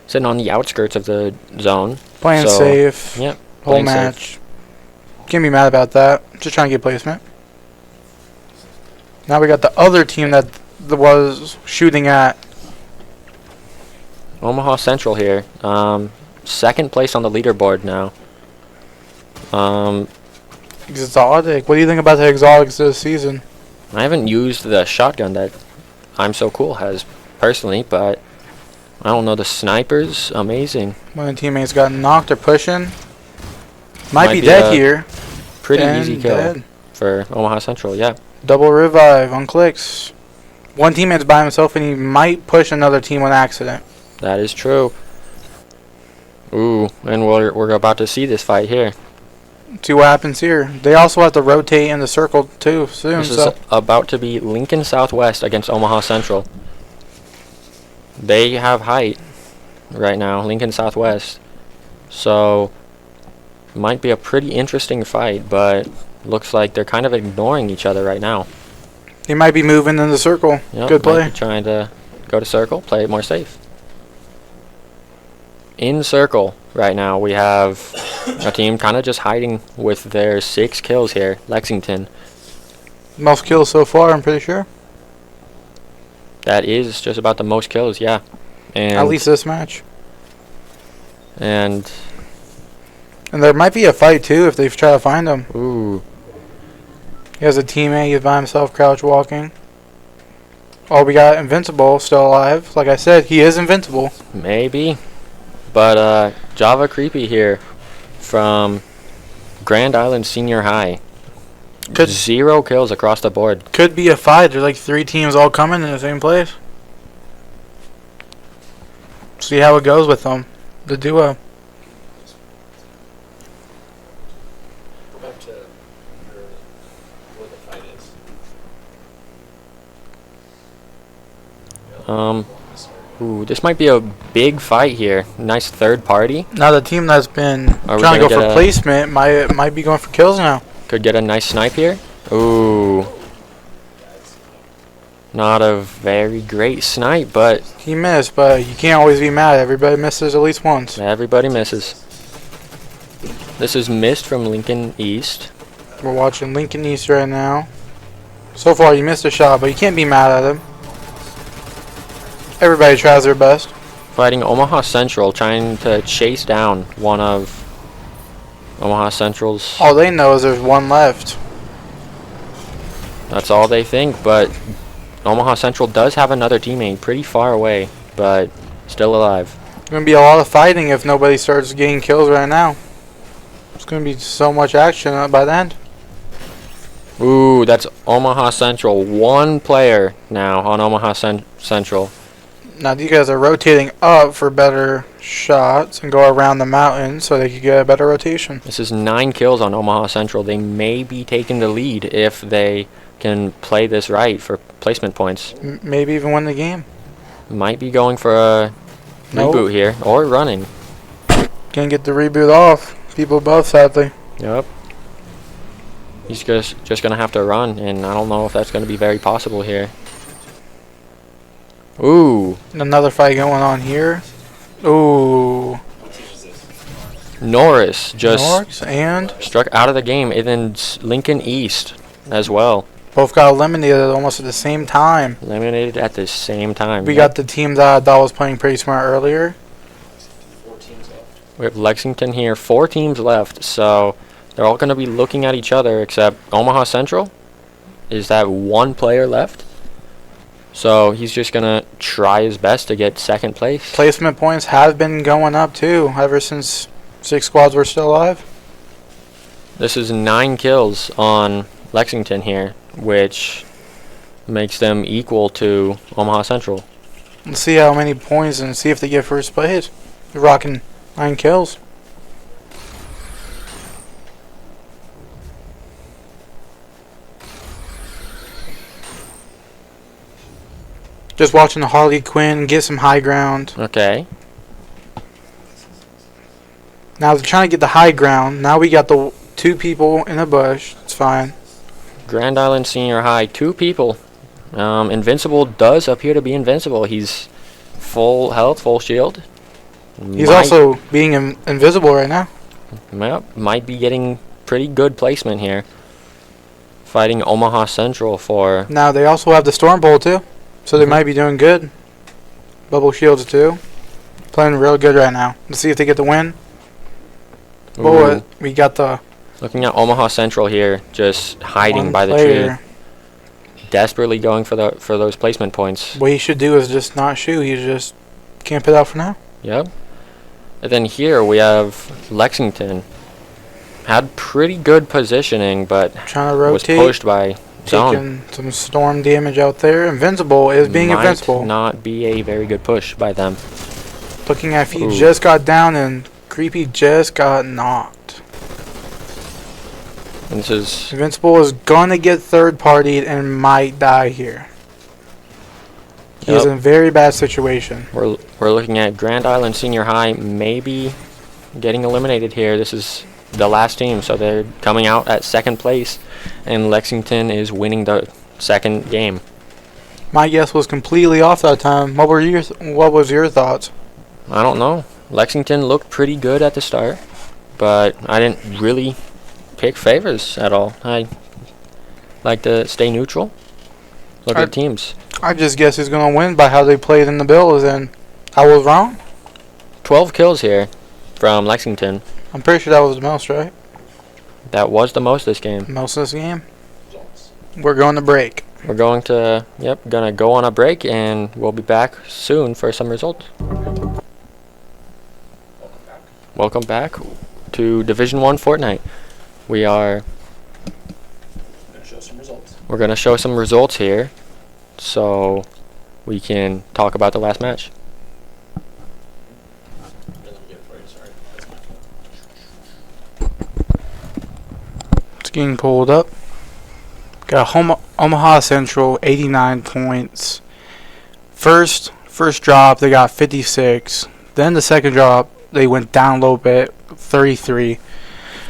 sitting on the outskirts of the zone. Playing So, safe. Yep. Whole playing safe. match. Can't be mad about that. Just trying to get placement. Now we got the other team that was shooting at. Omaha Central here. Second place on the leaderboard now. Exotic. What do you think about the exotics this season? I haven't used the shotgun that I'm So Cool has personally, but I don't know. The sniper's amazing. One of the teammates got knocked or pushing. Might be dead a here. Pretty And easy kill dead. for Omaha Central. Yeah. Double revive on clicks. One teammate's by himself, and he might push another team on accident. That is true. Ooh, and we're about to see this fight here. See what happens here. They also have to rotate in the circle too soon. This So is about to be Lincoln Southwest against Omaha Central. They have height right now, Lincoln Southwest. So might be a pretty interesting fight, but looks like they're kind of ignoring each other right now. he might be moving in the circle. Yep, Good might play. be trying to go to circle, play it more safe. In circle right now, we have a team kind of just hiding with their 6 kills here, Lexington. Most kills so far, I'm pretty sure. That is just about the most kills, yeah. And At least this match. And And there might be a fight too if they try to find him. ooh, He has a teammate. He's by himself, crouch walking. Oh, we got Invincible still alive. Like I said, he is invincible. maybe. But Java Creepy here from Grand Island Senior High. Could 0 kills across the board. could be a fight. There's like 3 teams all coming in the same place. See how it goes with them. The duo. Go back to where the fight is. Ooh, this might be a big fight here. Nice third party. Now the team that's been Are we trying to gonna go get for a- placement might be going for kills now. Could get a nice snipe here. Ooh. Not a very great snipe, but He missed, but you can't always be mad. Everybody misses at least once. everybody misses. This is missed from Lincoln East. We're watching Lincoln East right now. So far, you missed a shot, but you can't be mad at him. Everybody tries their best. Fighting Omaha Central, trying to chase down one of Omaha Central's. All they know is there's one left. That's all they think, but Omaha Central does have another teammate pretty far away, but still alive. It's going to be a lot of fighting if nobody starts getting kills right now. It's going to be so much action by the end. Ooh, that's Omaha Central. 1 player now on Omaha Central. Now these guys are rotating up for better shots and go around the mountain so they can get a better rotation. This is 9 kills on Omaha Central. They may be taking the lead if they can play this right for placement points. Maybe even win the game. Might be going for a Nope. reboot here, or running. Can't get the reboot off. People above, sadly. Yep. He's just going to have to run, and I don't know if that's going to be very possible here. Ooh. Another fight going on here. Ooh. What team is this? Norris just Norris and struck out of the game, and then Lincoln East as well. both got eliminated almost at the same time. Eliminated at the same time. We Yep. got the team that I thought was playing pretty smart earlier. 4 teams left. We have Lexington here. 4 teams left, so they're all going to be looking at each other except Omaha Central. Is that 1 player left? So he's just going to try his best to get second place. Placement points have been going up too ever since 6 squads were still alive. This is 9 kills on Lexington here, which makes them equal to Omaha Central. Let's see how many points and see if they get first place. They're rocking 9 kills. Just watching the Harley Quinn get some high ground. Okay. Now they're trying to get the high ground. Now we got the 2 people in the bush. It's fine. Grand Island Senior High, 2 people. Invincible does appear to be invincible. He's full health, full shield. He's also being invisible right now. might be getting pretty good placement here. Fighting Omaha Central for Now they also have the Storm Bolt too. So they might be doing good. Bubble shields too. Playing real good right now. Let's see if they get the win. Boy, Ooh. we got the Looking at Omaha Central here, just hiding one by the player. tree, desperately going for those placement points. What he should do is just not shoot. He just camp it out for now. Yep. And then here we have Lexington had pretty good positioning, but Trying to was rotate. pushed by zone. Taking some storm damage out there. Invincible is being Might invincible. not be a very good push by them. Looking at feet Ooh. just got down and Creepy just got knocked. And this is Invincible is gonna get third partied and might die here. He is Yep. in a very bad situation. we're looking at Grand Island Senior High maybe getting eliminated here. This is the last team, so they're coming out at second place, and Lexington is winning the second game. My guess was completely off that time. What was your thoughts? I don't know. Lexington looked pretty good at the start, but I didn't really pick favors at all. I like to stay neutral. Look at the teams. I just guess he's gonna win by how they played in the Bills, and I was wrong. 12 kills here from Lexington. I'm pretty sure that was the most, right? That was the most this game. Most of this game. Results. We're going to break. We're gonna go on a break, and we'll be back soon for some results. Welcome back. Welcome back to Division 1 Fortnite. I'm gonna show some results. We're gonna show some results here, so we can talk about the last match. Let me get it for you. Sorry. That's my fault. It's getting pulled up. Got Omaha Central, 89 points. First drop, they got 56. Then the second drop, they went down a little bit, 33.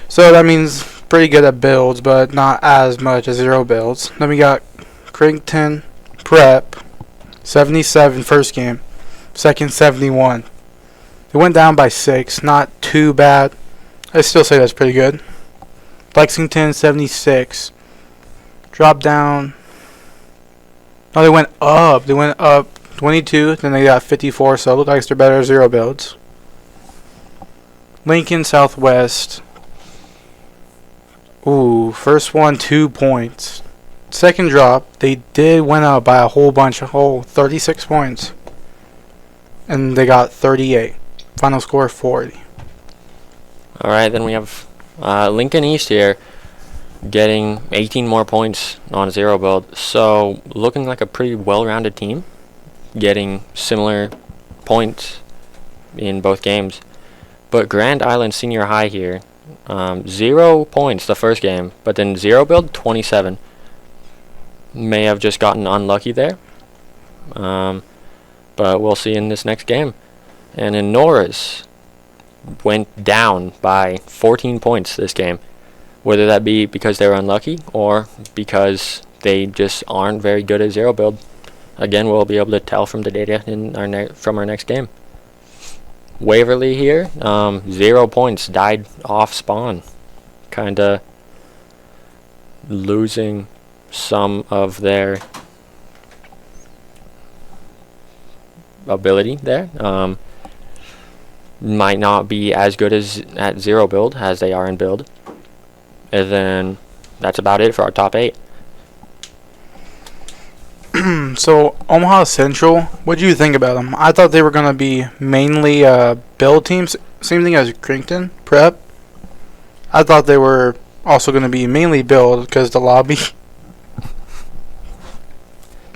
So that means pretty good at builds, but not as much as zero builds. Then we got Creighton Prep, 77 first game. Second, 71. They went down by 6, not too bad. I still say that's pretty good. Lexington, 76. Dropped down. No, they went up. They went up 22. Then they got 54. So it looks like they're better at zero builds. Lincoln Southwest. Ooh, first one 2 points. Second drop, they did went up by a whole bunch, 36 points. And they got 38. Final score 40. Alright, then we have Lincoln East here getting 18 more points on zero build. So looking like a pretty well-rounded team, getting similar points in both games. But Grand Island Senior High here, 0 points the first game, but then zero build 27. May have just gotten unlucky there, but we'll see in this next game. And in Norris, went down by 14 points this game, whether that be because they were unlucky or because they just aren't very good at zero build. Again, we'll be able to tell from the data in from our next game. Waverly here, 0 points, died off spawn, kinda losing some of their ability there. Might not be as good as at zero build as they are in build. And then that's about it for our top 8. So Omaha Central, what do you think about them? I thought they were gonna be mainly build teams. Same thing as Creighton Prep. I thought they were also gonna be mainly build because the lobby.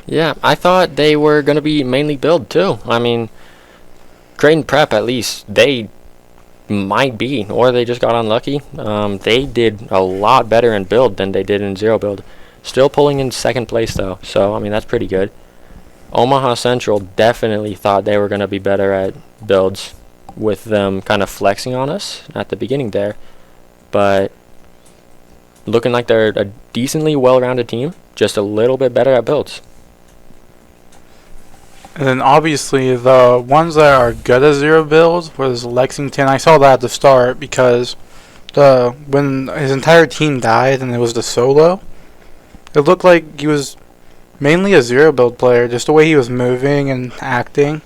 Yeah, I thought they were going to be mainly build too. I mean, Creighton Prep at least, they might be, or they just got unlucky. They did a lot better in build than they did in zero build. Still pulling in second place though, so I mean that's pretty good. Omaha Central definitely thought they were going to be better at builds, with them kind of flexing on us at the beginning there. But looking like they're a decently well-rounded team, just a little bit better at builds. And then obviously the ones that are good at zero builds was Lexington. I saw that at the start because when his entire team died and it was the solo, it looked like he was mainly a zero build player, just the way he was moving and acting.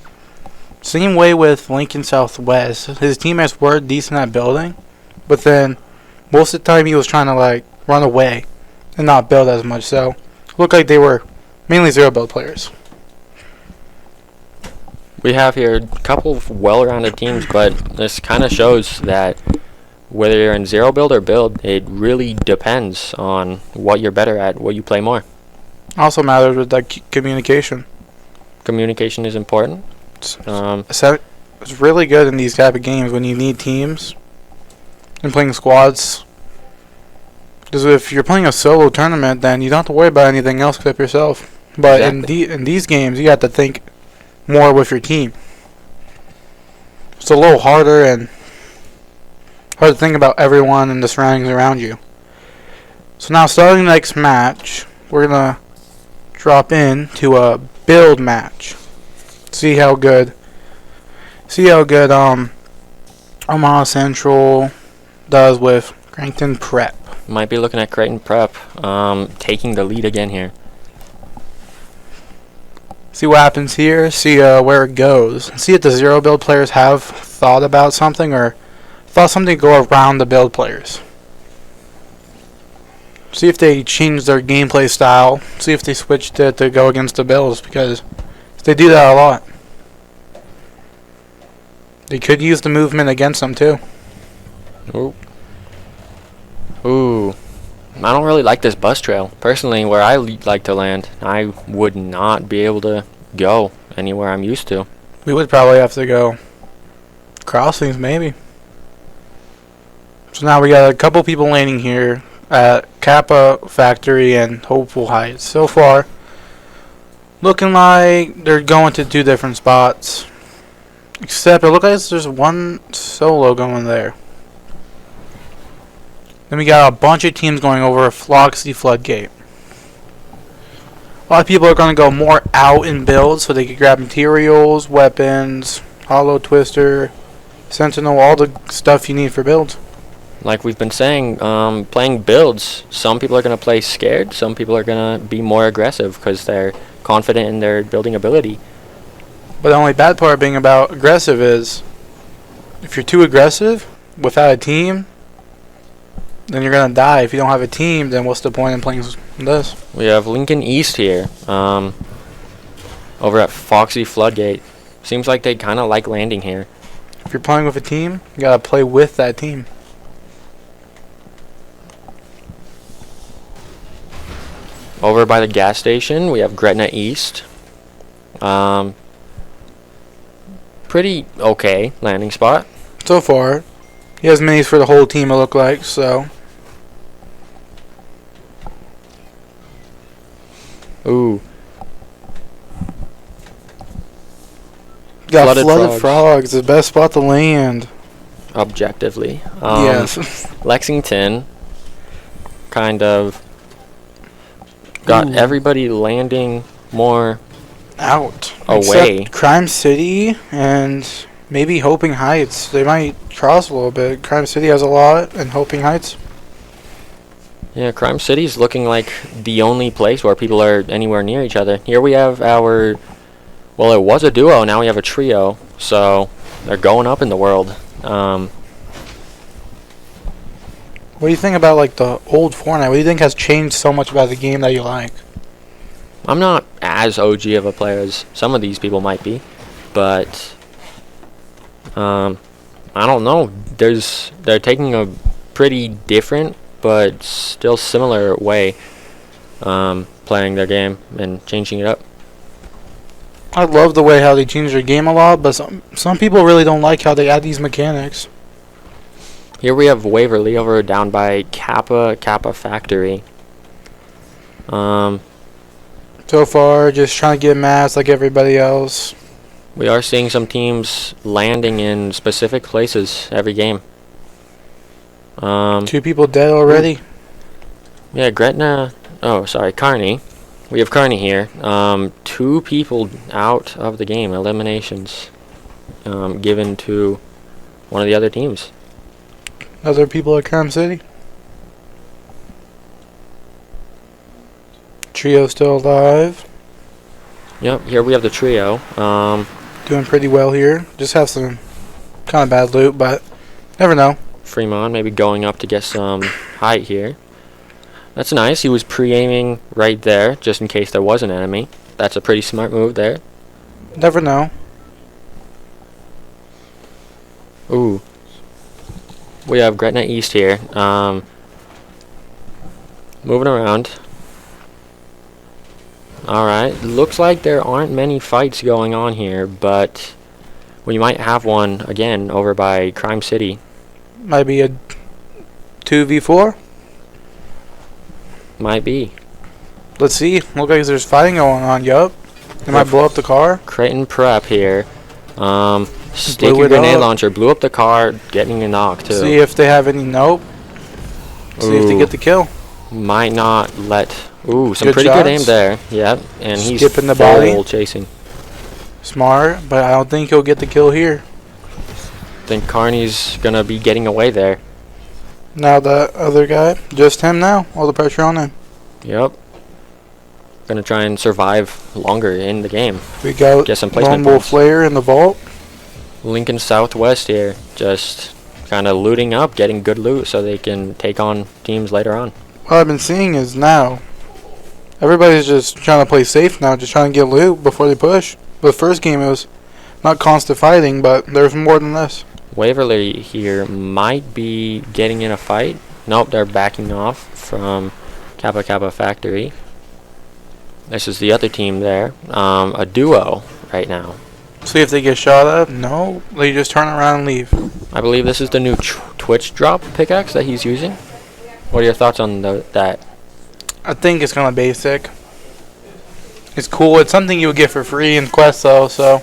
Same way with Lincoln Southwest. His teammates were decent at building, but then most of the time he was trying to like run away and not build as much. So it looked like they were mainly zero build players. We have here a couple of well-rounded teams, but this kind of shows that whether you're in zero build or build, it really depends on what you're better at, what you play more. Also matters with like communication. Communication is important. It's really good in these type of games when you need teams and playing squads. Because if you're playing a solo tournament, then you don't have to worry about anything else except yourself. But Exactly. in these games, you have to think more with your team. It's a little harder and hard to think about everyone and the surroundings around you. So now, starting the next match, we're gonna drop in to a build match. See how good Omaha Central does with Creighton Prep. Might be looking at Creighton Prep taking the lead again here. See what happens here. See where it goes. See if the zero build players have thought about something or thought something to go around the build players. See if they change their gameplay style. See if they switched it to go against the builds, because they do that a lot. They could use the movement against them too. Ooh. I don't really like this bus trail. Personally, where I like to land, I would not be able to go anywhere I'm used to. We would probably have to go crossings maybe. So now we got a couple people landing here at Kappa Factory and Hopeful Heights. So far, looking like they're going to two different spots. Except it looks like there's one solo going there. Then we got a bunch of teams going over Floxy Floodgate. A lot of people are going to go more out in builds so they can grab materials, weapons, Hollow Twister, Sentinel, all the stuff you need for builds. Like we've been saying, playing builds, some people are going to play scared, some people are going to be more aggressive because they're confident in their building ability. But the only bad part being about aggressive is if you're too aggressive without a team, then you're going to die. If you don't have a team, then what's the point in playing this? We have Lincoln East here, over at Foxy Floodgate. Seems like they kind of like landing here. If you're playing with a team, you got to play with that team. Over by the gas station, we have Gretna East. Pretty okay landing spot. So far, he has minis for the whole team, it look like, so. Ooh. Got Flooded flooded frogs, the best spot to land. Objectively. Yes. Lexington kind of got Ooh. everybody landing more Out. away. Except Crime City and maybe Hoping Heights. They might cross a little bit. Crime City has a lot, and Hoping Heights. Yeah, Crime City's looking like the only place where people are anywhere near each other. Here we have our, well, it was a duo, now we have a trio, so they're going up in the world. What do you think about like the old Fortnite? What do you think has changed so much about the game that you like? I'm not as OG of a player as some of these people might be, but I don't know. They're taking a pretty different but still similar way playing their game and changing it up. I love the way how they change their game a lot, but some people really don't like how they add these mechanics. Here we have Waverly over down by Kappa Factory. So far, just trying to get mats like everybody else. We are seeing some teams landing in specific places every game. 2 people dead already. Yeah, Gretna. Oh, sorry, Kearney. We have Kearney here. 2 people out of the game. Eliminations given to one of the other teams. Other people at Crime City. Trio still alive. Yep, here we have the trio. Doing pretty well here. Just have some kind of bad loot, but never know. Fremont maybe going up to get some height here. That's nice. He was pre-aiming right there, just in case there was an enemy. That's a pretty smart move there. Never know. Ooh. we have Gretna East here. Moving around. Alright, looks like there aren't many fights going on here, but we might have one again over by Crime City. Might be a 2v4. Might be. Let's see. Look like there's fighting going on. Yup. They might blow up the car. Creighton Prep here. Sticky blew it grenade up. launcher blew up the car, getting a knock too. See if they have any. Nope. See if they Ooh. get the kill. Might not let. Ooh, some Good pretty good aim shots. there. Yep, and he's Skipping the full body. chasing. Smart, but I don't think he'll get the kill here. Think Carney's gonna be getting away there. Now the other guy, just him now. All the pressure on him. Yep. Gonna try and survive longer in the game. We got Get some Lone placement Wolf points. Flare in the vault. Lincoln Southwest here, just kind of looting up, getting good loot so they can take on teams later on. What I've been seeing is now everybody's just trying to play safe now, just trying to get loot before they push. The first game it was not constant fighting, but there's more than this. Waverly here might be getting in a fight. Nope, they're backing off from Kappa Kappa Factory. This is the other team there. A duo right now. See if they get shot at. No, they just turn around and leave. I believe this is the new Twitch drop pickaxe that he's using. What are your thoughts on that? I think it's kind of basic. It's cool. It's something you would get for free in Quest though, so.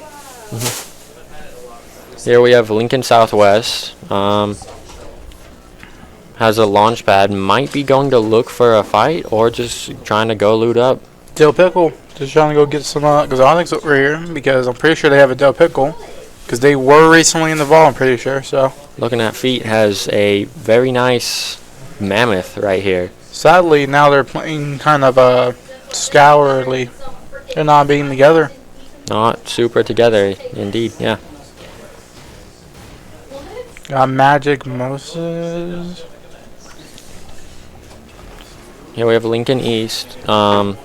Here we have Lincoln Southwest. Has a launch pad. Might be going to look for a fight or just trying to go loot up. Dill Pickle. Just trying to go get some exotics over here because I'm pretty sure they have a Dill Pickle. Because they were recently in the vault, I'm pretty sure, so. Looking at feet has a very nice mammoth right here. Sadly, now they're playing kind of scourly. They're not being together. Not super together, indeed, yeah. Got Magic Moses. Here we have Lincoln East. Kind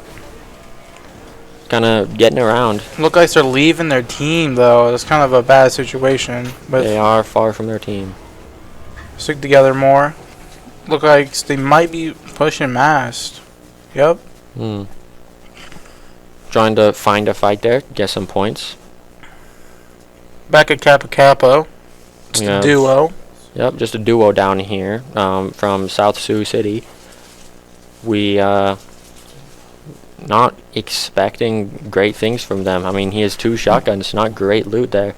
of getting around. Look like they're leaving their team, though. It's kind of a bad situation. But They are far from their team. stick together more. Look like they might be pushing mast. Yep. Hmm. Trying to find a fight there, get some points. Back at Kappa Kappa. It's We the have- duo. Yep, just a duo down here from South Sioux City. We not expecting great things from them. I mean, he has 2 shotguns, not great loot there.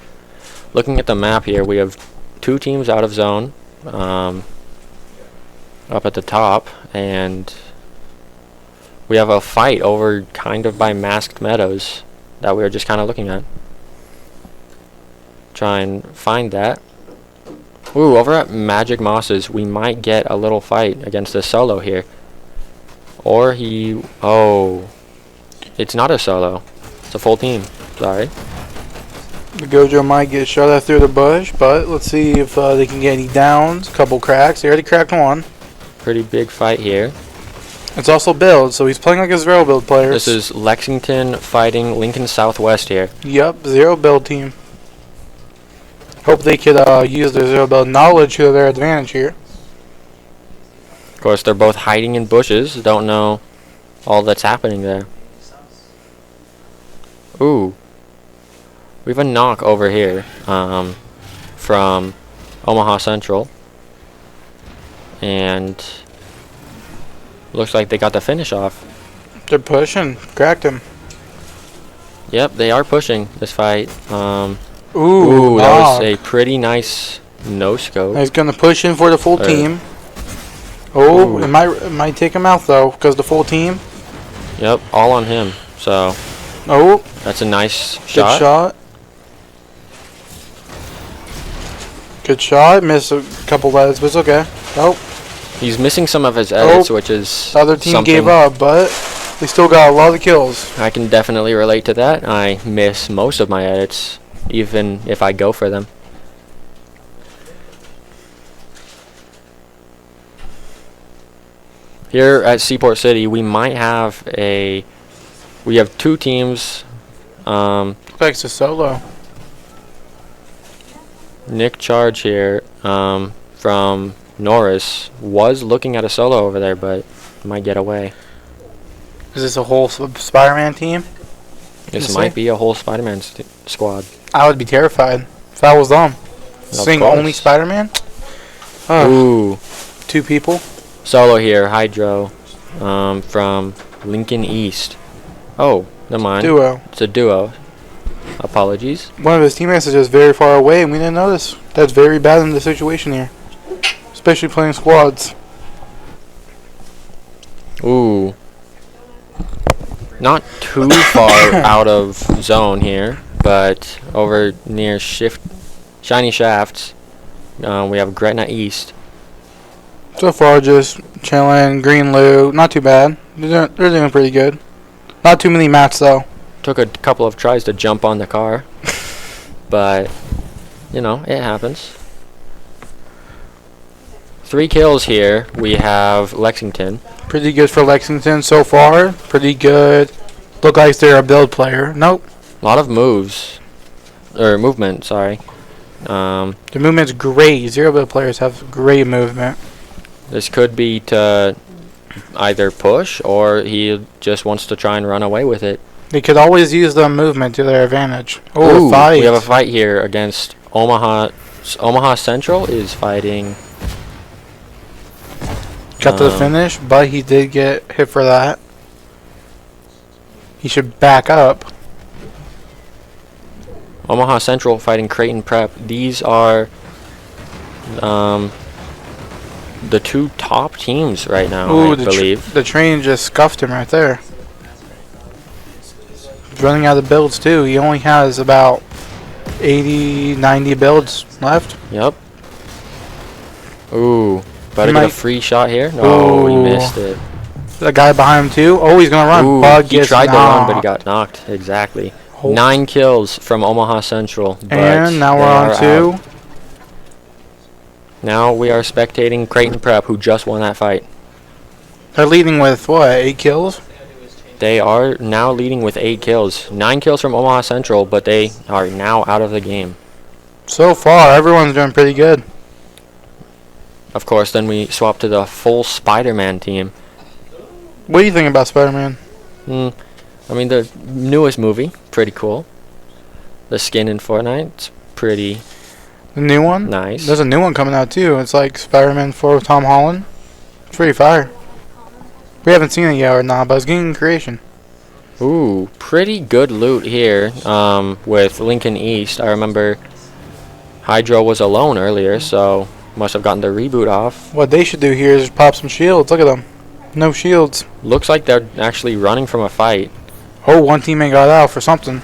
Looking at the map here, we have 2 teams out of zone up at the top, and we have a fight over kind of by Masked Meadows that we were just kind of looking at. Try and find that. Ooh, over at Magic Mosses, we might get a little fight against a solo here. Or he... Oh. It's not a solo. It's a full team. Sorry. The Gojo might get shot at through the bush, but let's see if they can get any downs. Couple cracks. They already cracked one. Pretty big fight here. It's also build, so he's playing like a zero build player. This is Lexington fighting Lincoln Southwest here. Yep, zero build team. Hope they could use their zero build knowledge to their advantage here. Of course, they're both hiding in bushes. Don't know all that's happening there. Ooh. We have a knock over here from Omaha Central. And looks like they got the finish off. They're pushing. Cracked him. Yep, they are pushing this fight. Ooh, That was knock. a pretty nice no-scope. He's gonna push in for the full Uh, team. Oh, ooh. it might take him out though, because the full team. Yep, all on him. So, Oh, that's a nice good shot. shot. Good shot. Missed a couple legs, but it's okay. Oh, He's missing some of his edits, which is the other team something gave up, but they still got a lot of kills. I can definitely relate to that. I miss most of my edits, even if I go for them. Here at Seaport City, we might have we have 2 teams. Looks like it's a solo. Nick Charge here from Norris was looking at a solo over there, but might get away. Is this a whole Spider-Man team? This Yes, might sir. be a whole Spider-Man squad. I would be terrified if I was them. Of Seeing course. only Spider-Man? Oh, Ooh, 2 people. solo here, Hydro, from Lincoln East. Oh, never mind. Duo. It's a duo. Apologies. One of his teammates is just very far away, and we didn't notice. That's very bad in the situation here, especially playing squads. Ooh. Not too far out of zone here, but over near Shiny Shafts, we have Gretna East. So far, just chilling, green loot, not too bad. They're doing pretty good. Not too many mats though. Took a couple of tries to jump on the car, but, you know, it happens. 3 kills here. We have Lexington. Pretty good for Lexington so far. Pretty good. Look like they're a build player. Nope. A lot of movement, sorry. The movement's great. 0 build players have great movement. This could be to either push or he just wants to try and run away with it. They could always use the movement to their advantage. Oh, Ooh, fight. we have a fight here against Omaha. Omaha Central is fighting. Got to the finish, but he did get hit for that. He should back up. Omaha Central fighting Creighton Prep. These are the 2 top teams right now, Ooh, I believe. the train just scuffed him right there. He's running out of builds too. He only has about 80, 90 builds left. Yep. Ooh, better He get a might- free shot here. No, he Ooh. missed it. The guy behind him too. Oh, he's gonna run. Ooh, Bug he gets tried to run, but he knocked. got knocked. Exactly. Oh. 9 kills from Omaha Central. But And now we're they on are to out. Now we are spectating Creighton Prep, who just won that fight. They're leading with what? 8 kills. They are now leading with 8 kills. 9 kills from Omaha Central, but they are now out of the game. So far, everyone's doing pretty good. Of course, then we swap to the full Spider-Man team. What do you think about Spider-Man? I mean, the newest movie, pretty cool. The skin in Fortnite's pretty The new one? nice. There's a new one coming out too. It's like Spider-Man 4 with Tom Holland. It's pretty fire. We haven't seen it yet or not, but it's getting creation. Ooh, pretty good loot here with Lincoln East. I remember Hydro was alone earlier, so must have gotten the reboot off. What they should do here is pop some shields. Look at them. No shields. Looks like they're actually running from a fight. Oh, one teammate got out for something.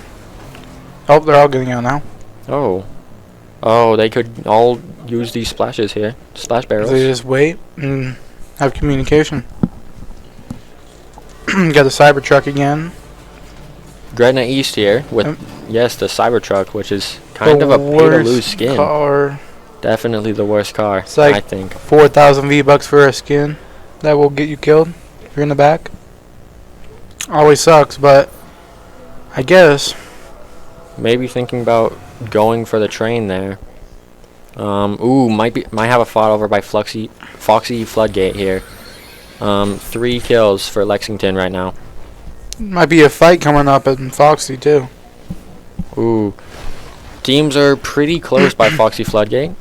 Oh, they're all getting out now. Oh. Oh, they could all use these splashes here. Splash barrels. They just wait and have communication. Got the Cybertruck again. Gretna East here with, Um, yes, the Cybertruck, which is kind of a pay-to-lose skin. Car. Definitely the worst car, It's like I think. 4,000 V-Bucks for a skin. That will get you killed if you're in the back. Always sucks, but I guess. Maybe thinking about going for the train there. Ooh, might have a fought over by Foxy Floodgate here. 3 kills for Lexington right now. Might be a fight coming up in Foxy too. Ooh, teams are pretty close by Foxy Floodgate.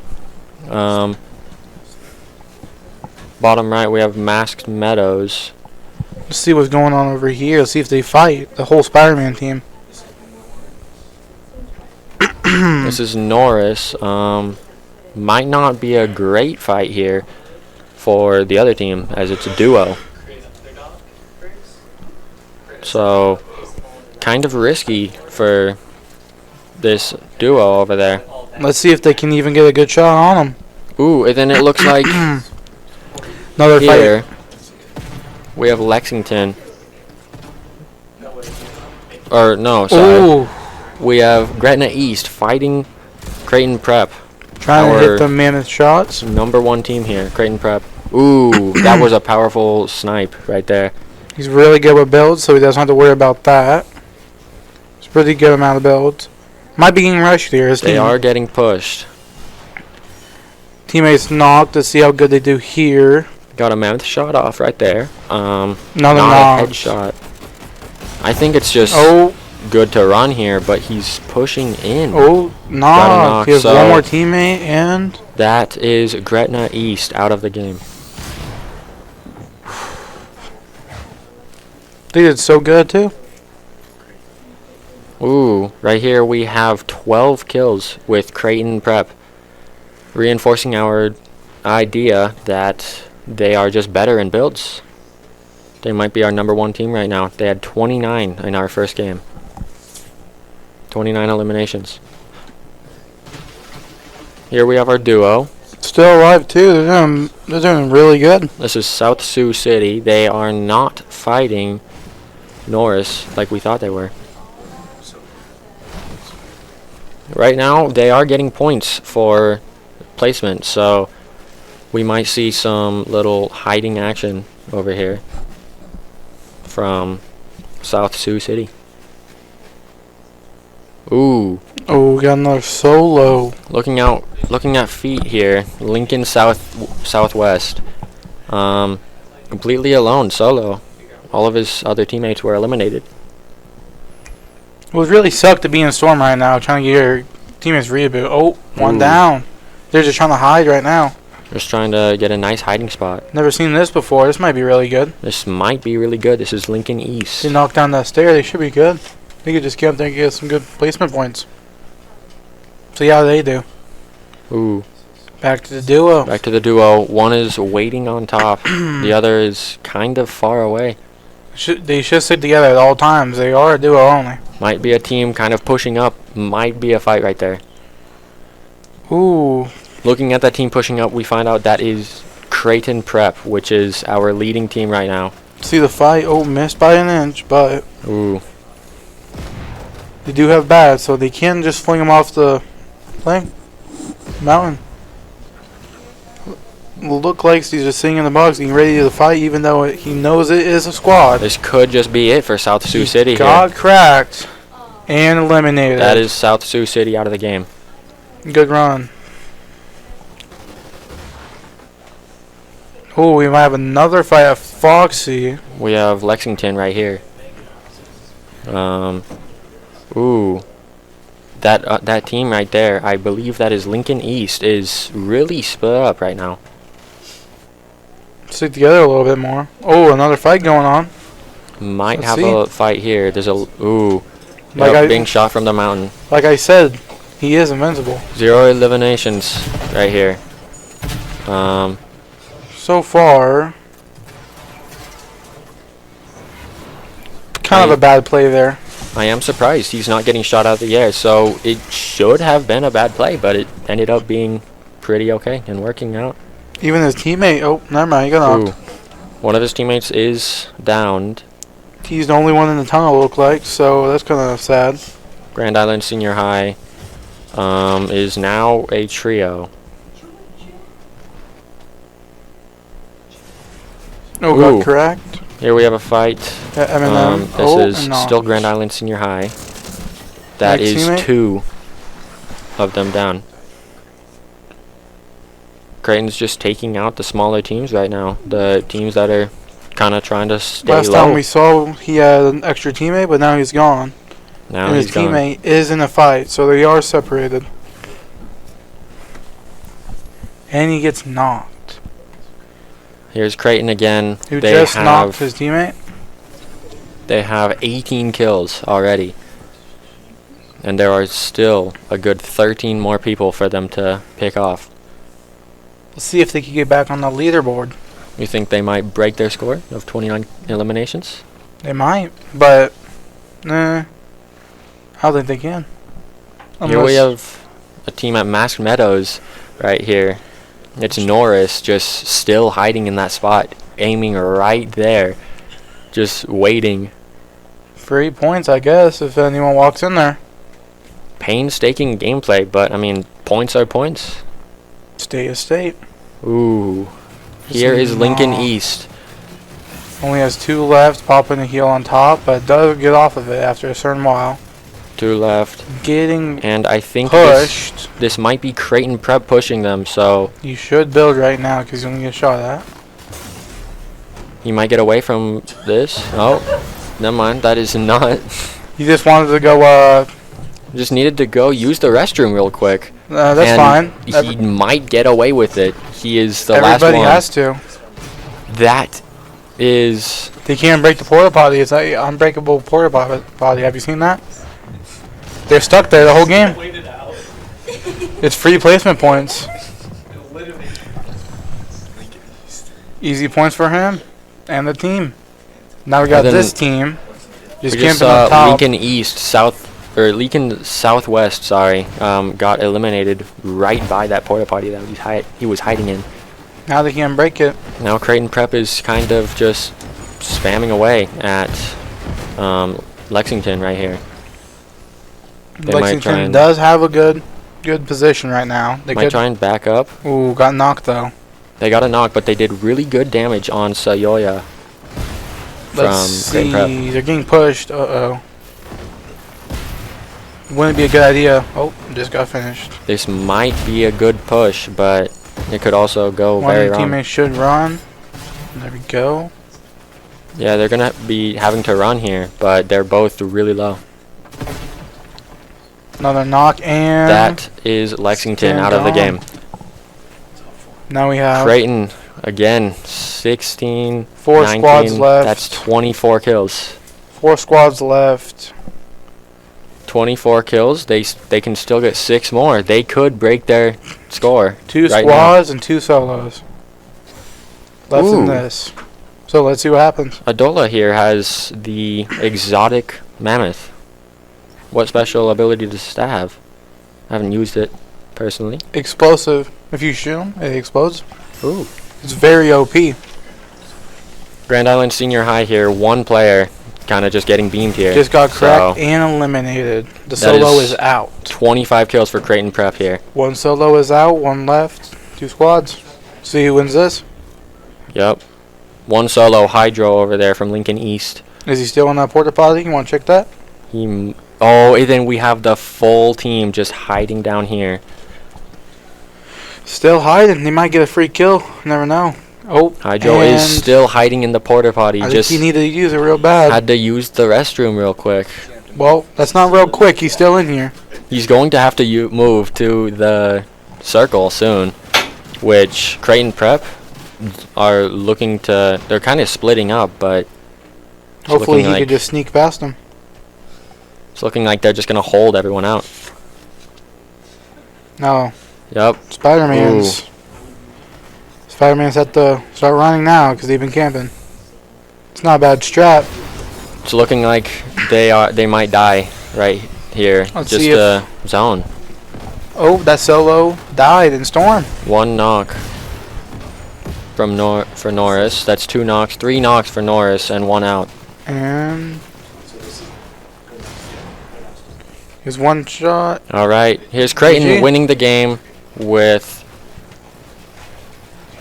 Bottom right, we have Masked Meadows. Let's see what's going on over here. Let's see if they fight the whole Spider-Man team. This is Norris. Might not be a great fight here for the other team, as it's a duo. So, kind of risky for this duo over there. Let's see if they can even get a good shot on them. Ooh, and then it looks like Another here fight. we have Lexington. Or no, sorry. Ooh, We have Gretna East fighting Creighton Prep. trying to Our hit the mammoth shots. number 1 team here, Creighton Prep. Ooh, that was a powerful snipe right there. He's really good with builds, so he doesn't have to worry about that. It's a pretty good amount of builds. Might be getting rushed here. His They team. are getting pushed. 3 kills for Lexington. 3 kills for Creighton Prep. 3 kills for Creighton Prep. Ooh, that was a powerful snipe right there. He's really good with builds. Might be getting rushed here. His They team. are getting pushed. Teammates knocked to see how good they do here. Got a mammoth shot off right there. Another Not knock. a headshot. I think it's just Oh, good to run here, but he's pushing in. oh, knock. knock, He has so- one more teammate, and That is Gretna East out of the game. they did so good too. Ooh, right here we have 12 kills with Creighton Prep, reinforcing our idea that they are just better in builds. They might be our #1 team right now. They had 29 in our first game. 29 eliminations. Here we have our duo. Still alive too. They're doing really good. This is South Sioux City. They are not fighting Norris like we thought they were. Right now, they are getting points for placement, so we might see some little hiding action over here from South Sioux City. Ooh, Oh, we got another solo. looking at feet here. Lincoln Southwest, completely alone, solo. All of his other teammates were eliminated. It would really suck to be in Storm right now, trying to get your teammates reboot. Oh, one Ooh. down. They're just trying to hide right now. Just trying to get a nice hiding spot. Never seen this before. This might be really good. This might be really good. This is Lincoln East. They knock down that stair. They should be good. They could just get up there and get some good placement points. See how they do. Ooh, Back to the duo. back to the duo. One is waiting on top. The other is kind of far away. They should stick together at all times. They are a duo only. Might be a team kind of pushing up. Might be a fight right there. Ooh. Looking at that team pushing up, we find out that is Creighton Prep, which is our leading team right now. See the fight. Oh, missed by an inch, but Ooh, they do have bats, so they can just fling them off the thing. Mountain. Look like he's just sitting in the box, getting ready to fight, even though he knows it is a squad. this could just be it for South Sioux City here. Got cracked and eliminated. That is South Sioux City out of the game. Good run. Oh, we might have another fight at Foxy. We have Lexington right here. Ooh, that team right there, I believe that is Lincoln East, is really split up right now. Stick together a little bit more. Oh, another fight going on. Might Let's have see. a fight here. There's a ooh, Like yep, I- being shot from the mountain. Like I said, he is invincible. 0 eliminations right here. So far, kind of a bad play there. I am surprised he's not getting shot out of the air. So it should have been a bad play, but it ended up being pretty okay and working out. Even his teammate. Oh, never mind. He got Ooh, knocked. one of his teammates is downed. He's the only one in the tunnel, look like. So that's kind of sad. Grand Island Senior High is now a trio. Oh, Ooh. got correct. Here we have a fight. Eminem. This Oh, is no. still Grand Island Senior High. That Next is teammate? 2 of them down. Creighton's just taking out the smaller teams right now. The teams that are kind of trying to stay Last low. time we saw, he had an extra teammate, but now he's gone. Now And his he's gone. teammate is in a fight, so they are separated. And he gets knocked. Here's Creighton again. Who They just knocked have his teammate? they have 18 kills already. And there are still a good 13 more people for them to pick off. Let's see if they can get back on the leaderboard. You think they might break their score of 29 eliminations? They might, but nah, I don't think they can. Here we have a team at Masked Meadows right here. It's Norris just still hiding in that spot, aiming right there, just waiting. 3 points, I guess, if anyone walks in there. Painstaking gameplay, but I mean, points are points. State is state. Ooh. Here is Lincoln East. Only has 2 left, popping a heel on top, but does get off of it after a certain while. 2 left. Getting And I think pushed. this might be Creighton Prep pushing them, so You should build right now because you're going to get shot at. he might get away from this. Oh, never mind. That is not. You just wanted to go, Just needed to go use the restroom real quick. that's and fine. He might get away with it. He is the last one. Everybody has to. That is. They can't break the porta potty. It's like unbreakable porta potty. Have you seen that? They're stuck there the whole game. Waited out. It's free placement points. Literally. Easy points for him and the team. Now we got And then this team just We just camping up saw top. Lincoln East, Lincoln Southwest, sorry, got eliminated right by that porta potty that he was hiding in. Now they can't break it. Now Creighton Prep is kind of just spamming away at Lexington right here. They might try Lexington and- does have a good position right now. They Might could. try and back up. Ooh, got knocked though. They got a knock, but they did really good damage on Sayoya Let's from Creighton Prep. see. They're getting pushed. Uh-oh. Wouldn't be a good idea. Oh, just got finished. This might be a good push, but it could also go One very of the wrong. teammates should run. There we go. Yeah, they're gonna be having to run here, but they're both really low. Another knock and That is Lexington stand out of the on. game. now we have Creighton again, 16, 4 19. squads left. That's 24 kills. 4 squads left. 24 kills. They can still get 6 more. They could break their score. 2 right squads and 2 solos left in Ooh. this. So let's see what happens. Adola here has the exotic mammoth. What special ability does that have? I haven't used it personally. Explosive. If you shoot him, it explodes. Ooh. It's very OP. Grand Island Senior High here. 1 player kind of just getting beamed here. Just got cracked So, and eliminated. The that solo is- is out. 25 kills for Creighton Prep here. 1 solo is out, 1 left. 2 squads. See who wins this. Yep. 1 solo Hydro over there from Lincoln East. Is he still on that porta potty? You want to check that? Oh, and then we have the full team just hiding down here. Still hiding. They might get a free kill. Never know. Oh, Hydro is and still hiding in the porta potty. I Just think he needed to use it real bad. had to use the restroom real quick. Well, that's not real quick. He's still in here. He's going to have to move to the circle soon, which Creighton Prep are looking to. They're kind of splitting up, but it's Hopefully he looking could like, just sneak past him. it's looking like they're just gonna hold everyone out. No, Yep. Spider-Man's. Spider-Man's had to start running now because they've been camping. It's not a bad strat. It's looking like they might die right here. Let's Just see if- zone. Oh, that solo died in Storm. 1 knock from for Norris. That's 2 knocks, 3 knocks for Norris, and 1 out. And here's 1 shot. All right, here's Creighton GG. winning the game with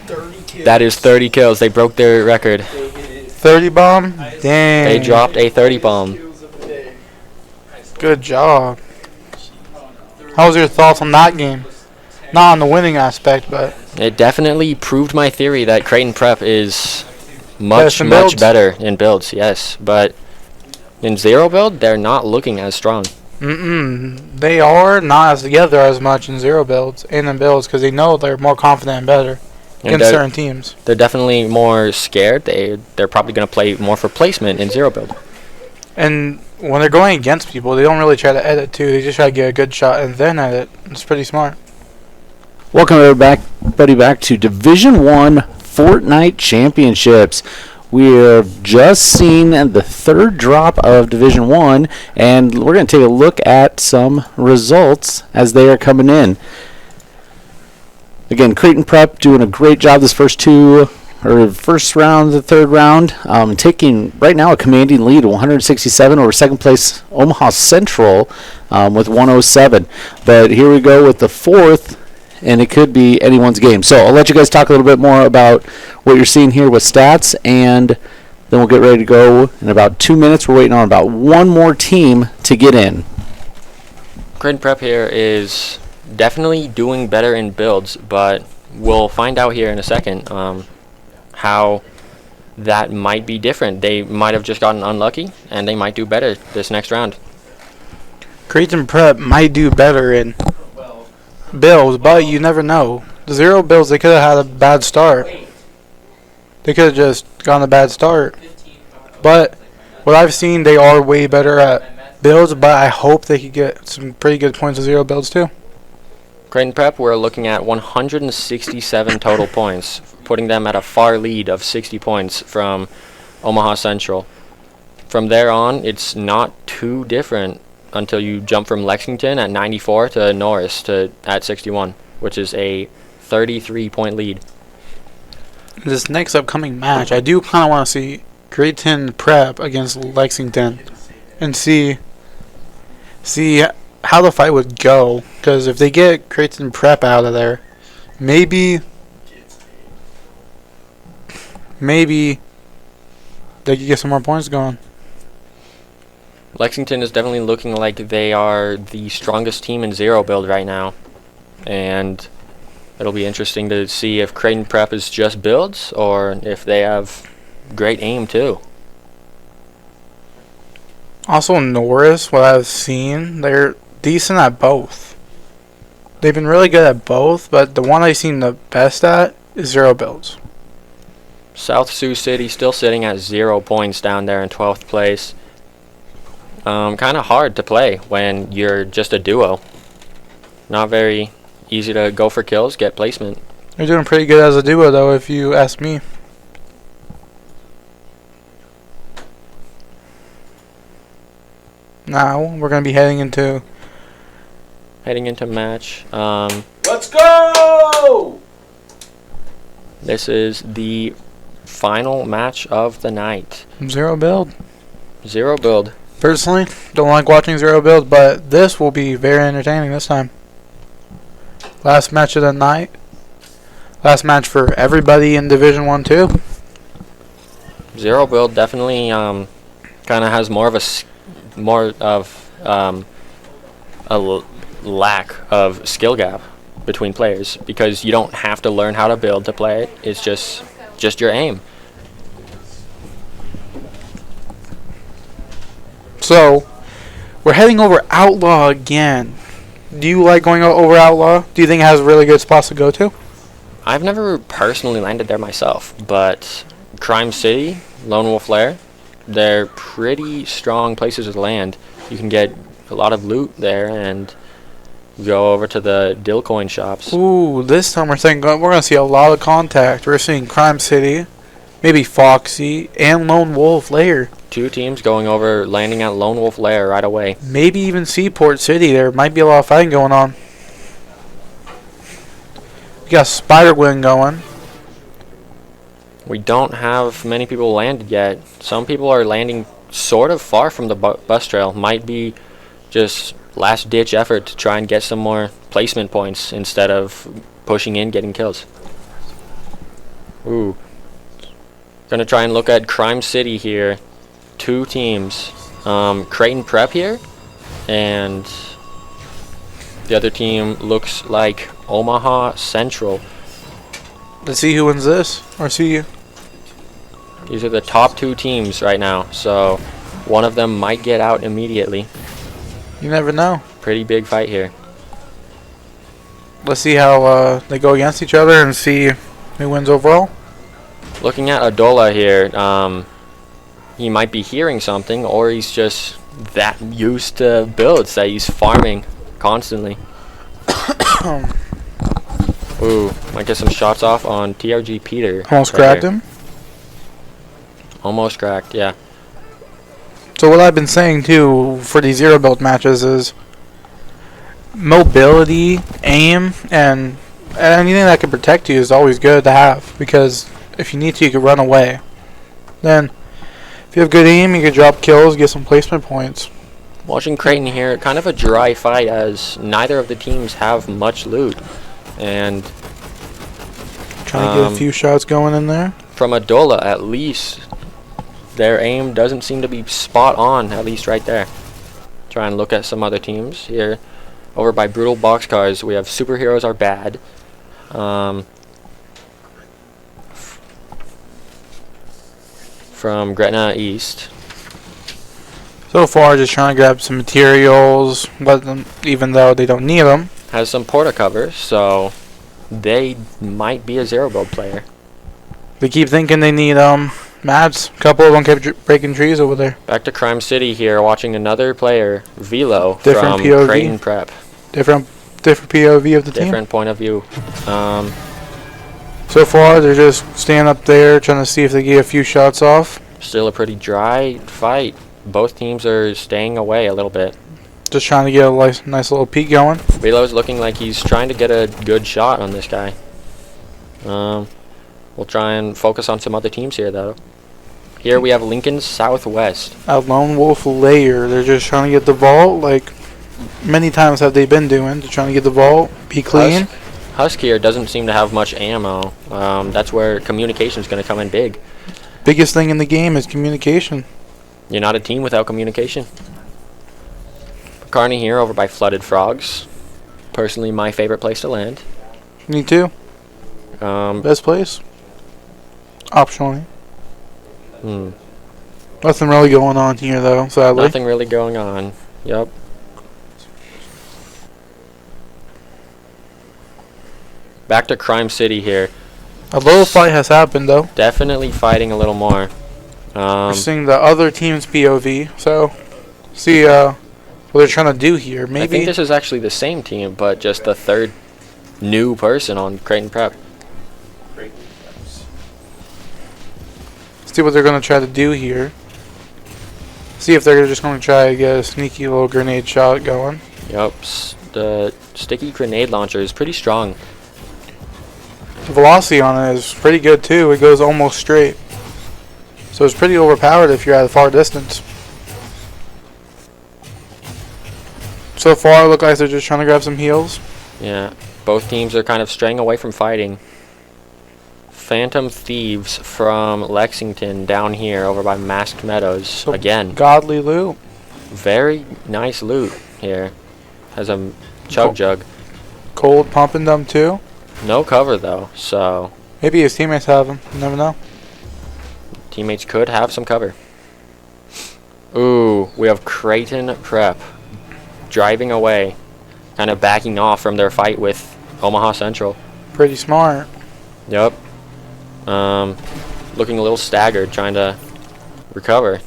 30 kills. that is 30 kills. They broke their record. 30 bomb. Dang. They dropped a 30 bomb. Kills of the day. Good job. How was your thoughts on that game? Not on the winning aspect, but It definitely proved my theory that Creighton Prep is much in much builds? better in builds. Yes, but in 0 build, they're not looking as strong. they are not as together as much in 0 builds and in builds because they know they're more confident and better And against certain teams. they're definitely more scared. They're probably going to play more for placement in 0 build. And when they're going against people, they don't really try to edit too. They just try to get a good shot and then edit. It's pretty smart. Welcome everybody back to Division 1 Fortnite Championships. We have just seen the 3rd drop of Division 1, and we're going to take a look at some results as they are coming in. Again, Creighton Prep doing a great job this first round, the 3rd round, taking right now a commanding lead, 167 over 2nd place Omaha Central with 107. But here we go with the 4th. And it could be anyone's game. So I'll let you guys talk a little bit more about what you're seeing here with stats, and then we'll get ready to go in about 2 minutes. We're waiting on about 1 more team to get in. Creighton Prep here is definitely doing better in builds, but we'll find out here in a second how that might be different. They might have just gotten unlucky, and they might do better this next round. Creighton Prep might do better in builds, but you never know. The 0 builds, they could have had a bad start. They could have just gotten a bad start. But what I've seen, they are way better at builds, but I hope they could get some pretty good points of 0 builds too. Creighton Prep, we're looking at 167 total points, putting them at a far lead of 60 points from Omaha Central. From there on, it's not too different until you jump from Lexington at 94 to Norris at 61, which is a 33-point lead. This next upcoming match, I do kind of want to see Creighton Prep against Lexington and see how the fight would go. Because if they get Creighton Prep out of there, maybe they could get some more points going. Lexington is definitely looking like they are the strongest team in 0 build right now, and it'll be interesting to see if Creighton Prep is just builds or if they have great aim too. Also Norris, what I've seen, they're decent at both. They've been really good at both, but the one I've seen the best at is 0 builds. South Sioux City still sitting at 0 points down there in 12th place. Kind of hard to play when you're just a duo. Not very easy to go for kills, get placement. They're doing pretty good as a duo, though, if you ask me. Now we're going to be heading into match. Let's go! This is the final match of the night. 0 build. 0 build. Personally, don't like watching 0 build, but this will be very entertaining this time. Last match of the night. Last match for everybody in Division 1 too. 0 build definitely kind of has more of a lack of skill gap between players, because you don't have to learn how to build to play it. It's just your aim. So, we're heading over Outlaw again. Do you like going over Outlaw? Do you think it has really good spots to go to? I've never personally landed there myself, but Crime City, Lone Wolf Lair, they're pretty strong places to land. You can get a lot of loot there and go over to the dill coin shops. Ooh, this time we're going to see a lot of contact. We're seeing Crime City, maybe Foxy, and Lone Wolf Lair. 2 teams going over, landing at Lone Wolf Lair right away. Maybe even Seaport City. There might be a lot of fighting going on. We got Spider-Gwen going. We don't have many people landed yet. Some people are landing sort of far from the bus trail. Might be just last-ditch effort to try and get some more placement points instead of pushing in, getting kills. Ooh. Gonna try and look at Crime City here. 2 teams. Creighton Prep here, and the other team looks like Omaha Central. Let's see who wins this, or see you. These are the top 2 teams right now, so one of them might get out immediately. You never know. Pretty big fight here. Let's see how they go against each other and see who wins overall. Looking at Adola here, he might be hearing something, or he's just that used to builds that he's farming constantly. Ooh, might get some shots off on TRG Peter. Almost cracked him. Almost cracked, yeah. So what I've been saying too for these 0 build matches is mobility, aim, and anything that can protect you is always good to have, because if you need to, you can run away. Then if you have good aim, you can drop kills, get some placement points. Watching Creighton here, kind of a dry fight as neither of the teams have much loot. And trying to get a few shots going in there. From Adola, at least, their aim doesn't seem to be spot on, at least right there. Try and look at some other teams here. Over by Brutal Boxcars, we have Superheroes Are Bad. From Gretna East. So far, just trying to grab some materials, let them, even though they don't need them. Has some porta covers, so they might be a zero build player. They keep thinking they need mats. A couple of them kept breaking trees over there. Back to Crime City here, watching another player, Velo, Different from POV. Creighton Prep. Different POV of the team. Different point of view. So far, they're just standing up there trying to see if they get a few shots off. Still a pretty dry fight. Both teams are staying away a little bit. Just trying to get a nice little peek going. Velo's looking like he's trying to get a good shot on this guy. We'll try and focus on some other teams here, though. Here we have Lincoln Southwest. A lone wolf layer. They're just trying to get the vault, like many times have they been doing. They're trying to get the vault, be clean. Husk here doesn't seem to have much ammo. That's where communication is going to come in big. Biggest thing in the game is communication. You're not a team without communication. Carney here over by Flooded Frogs. Personally, my favorite place to land. Me too. Um, Best place. Optionally. hmm, Nothing really going on here though, sadly. nothing really going on. Yup. Back to Crime City here. A little fight has happened though. Definitely fighting a little more. We're seeing the other team's POV, so see what they're trying to do here. I think Maybe this is actually the same team, but just the third new person on Creighton Prep. see what they're gonna try to do here. See if they're just gonna try to get a sneaky little grenade shot going. Yup. The sticky grenade launcher is pretty strong. The velocity on it is pretty good too. It goes almost straight. So it's pretty overpowered if you're at a far distance. So far, it looks like they're just trying to grab some heals. Yeah. Both teams are kind of straying away from fighting. Phantom Thieves from Lexington down here over by Masked Meadows. So Again, godly loot. very nice loot here. Has a chug jug. Cold pumping them too. No cover though, so Maybe his teammates have them. You never know. teammates could have some cover. Ooh, we have Creighton Prep driving away, kind of backing off from their fight with Omaha Central. Pretty smart. Yep. Looking a little staggered, trying to recover.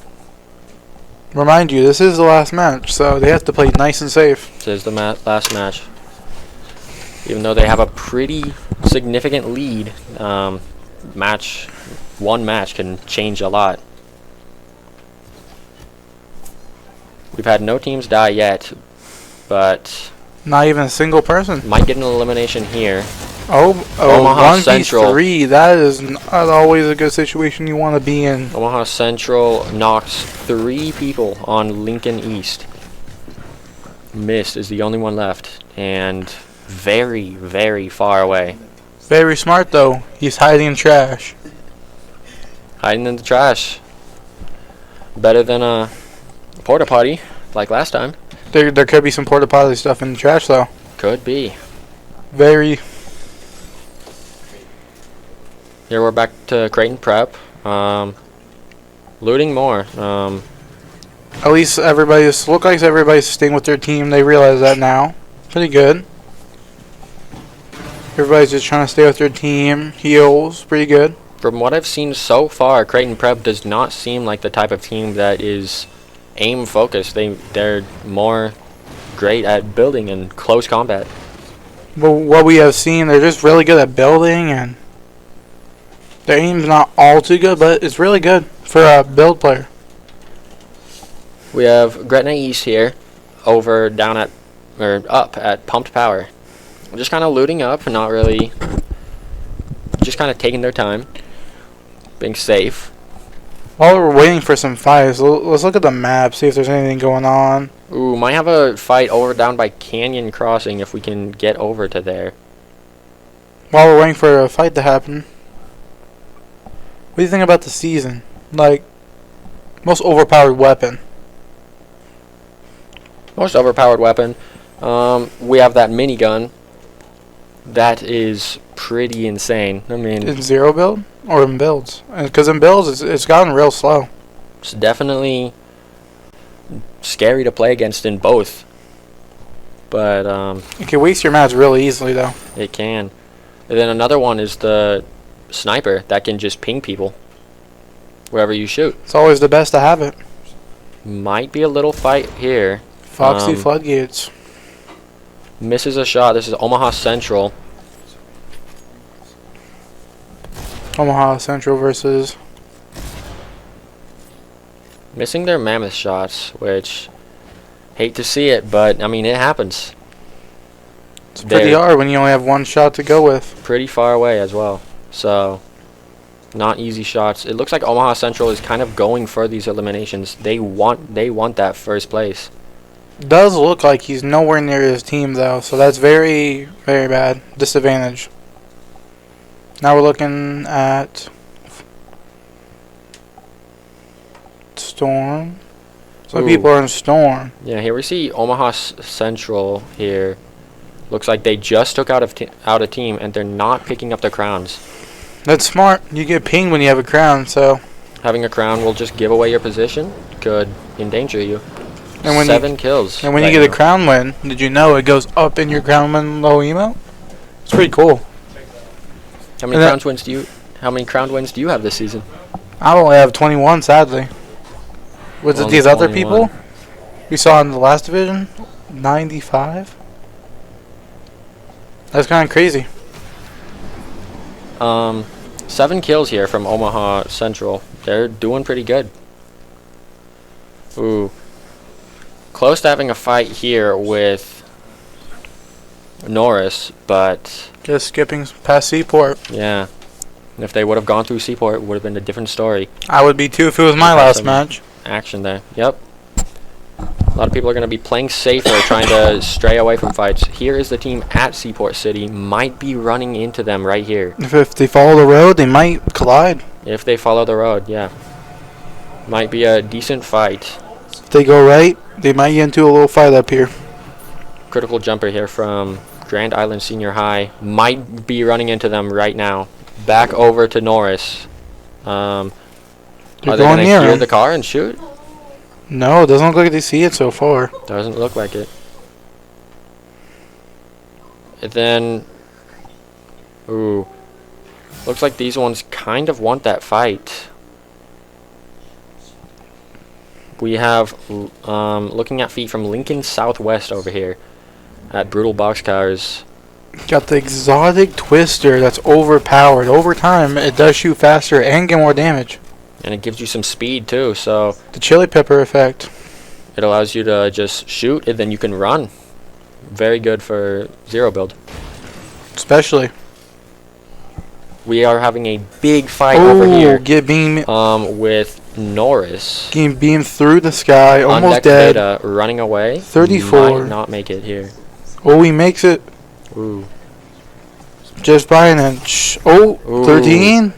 Remind you, this is the last match, so they have to play nice and safe. This is the last match. Even though they have a pretty significant lead, one match can change a lot. We've had no teams die yet, but Not even a single person. might get an elimination here. Omaha 1v3, Central. That is not always a good situation you want to be in. Omaha Central knocks 3 people on Lincoln East. Mist is the only one left, and very, very far away. Very smart though. He's hiding in trash. Hiding in the trash. Better than a porta potty like last time. There could be some porta potty stuff in the trash though. Could be. Very. Here we're back to Creighton Prep. Looting more. At least look like everybody's staying with their team. They realize that now. Pretty good. Everybody's just trying to stay with their team. Heals. Pretty good. From what I've seen so far, Creighton Prep does not seem like the type of team that is aim focused. They're more great at building and close combat. But what we have seen, they're just really good at building, and their aim's not all too good, but it's really good for a build player. We have Gretna East here, up at Pumped Power. Just kind of looting up, not really, just kind of taking their time, being safe. While we're waiting for some fights, let's look at the map, see if there's anything going on. Ooh, might have a fight down by Canyon Crossing if we can get over to there. While we're waiting for a fight to happen, what do you think about the season? Like, most overpowered weapon. Most overpowered weapon. We have that minigun. That is pretty insane. I mean, In zero build or in builds? Because in builds, it's gotten real slow. it's definitely scary to play against in both. But You can waste your mats really easily, though. it can. And then another one is the sniper that can just ping people wherever you shoot. It's always the best to have it. Might be a little fight here. Foxy Um, floodgates. Misses a shot. This is Omaha Central. Omaha Central versus. Missing their mammoth shots, which hate to see it, but I mean it happens. It's pretty They're hard when you only have one shot to go with. pretty far away as well. So not easy shots. It looks like Omaha Central is kind of going for these eliminations. They want that first place. Does look like he's nowhere near his team, though, so that's very, very bad. Disadvantage. Now we're looking at Storm. Some Ooh. people are in Storm. Yeah, here we see Omaha Central here. Looks like they just took out a team and they're not picking up the crowns. That's smart. You get pinged when you have a crown, so. Having a crown will just give away your position. Could endanger you. And when 7 kills. And when right you get a now. crown win, did you know it goes up in your crown win low emo? It's pretty cool. How many and that- crown wins do you? How many crown wins do you have this season? I only have 21, sadly. Was it Only these other 21. people we saw in the last division? 95? That's kind of crazy. 7 kills here from Omaha Central. They're doing pretty good. Ooh. Close to having a fight here with Norris, but Just skipping past Seaport. yeah. And if they would have gone through Seaport, it would have been a different story. I would be too if it was my Have last some match. Action there. Yep. A lot of people are going to be playing safer, trying to stray away from fights. Here is the team at Seaport City. Might be running into them right here. If they follow the road, they might collide. If they follow the road, yeah. Might be a decent fight. If they go right, they might get into a little fight up here. Critical jumper here from Grand Island Senior High. Might be running into them right now. Back over to Norris. Are they They're going going to near hear him. the car and shoot? No, it doesn't look like they see it so far. Doesn't look like it. And then, ooh, looks like these ones kind of want that fight. We have, looking at feet from Lincoln Southwest over here at Brutal Boxcars. Got the exotic twister that's overpowered. Over time, it does shoot faster and get more damage. And it gives you some speed too, so The chili pepper effect. it allows you to just shoot and then you can run. Very good for zero build. Especially. We are having a big fight over here Get beam, with Norris. getting beamed through the sky. On Almost deck dead. Beta, running away. 34. Might not make it here. Oh, he makes it Ooh. just by an inch. Oh, Ooh. 13.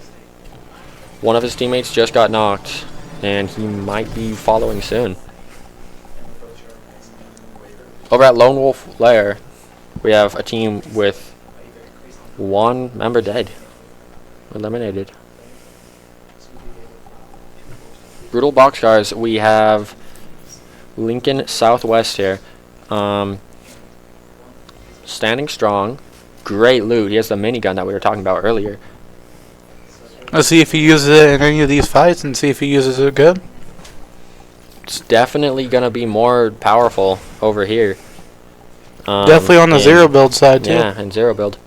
One of his teammates just got knocked, and he might be following soon. Over at Lone Wolf Lair, we have a team with 1 member dead. Eliminated. Brutal Boxcars, we have Lincoln Southwest here. Standing strong. Great loot. He has the minigun that we were talking about earlier. Let's see if he uses it in any of these fights and see if he uses it good. It's definitely going to be more powerful over here. Definitely on the and- zero build side, too. Yeah, and zero build.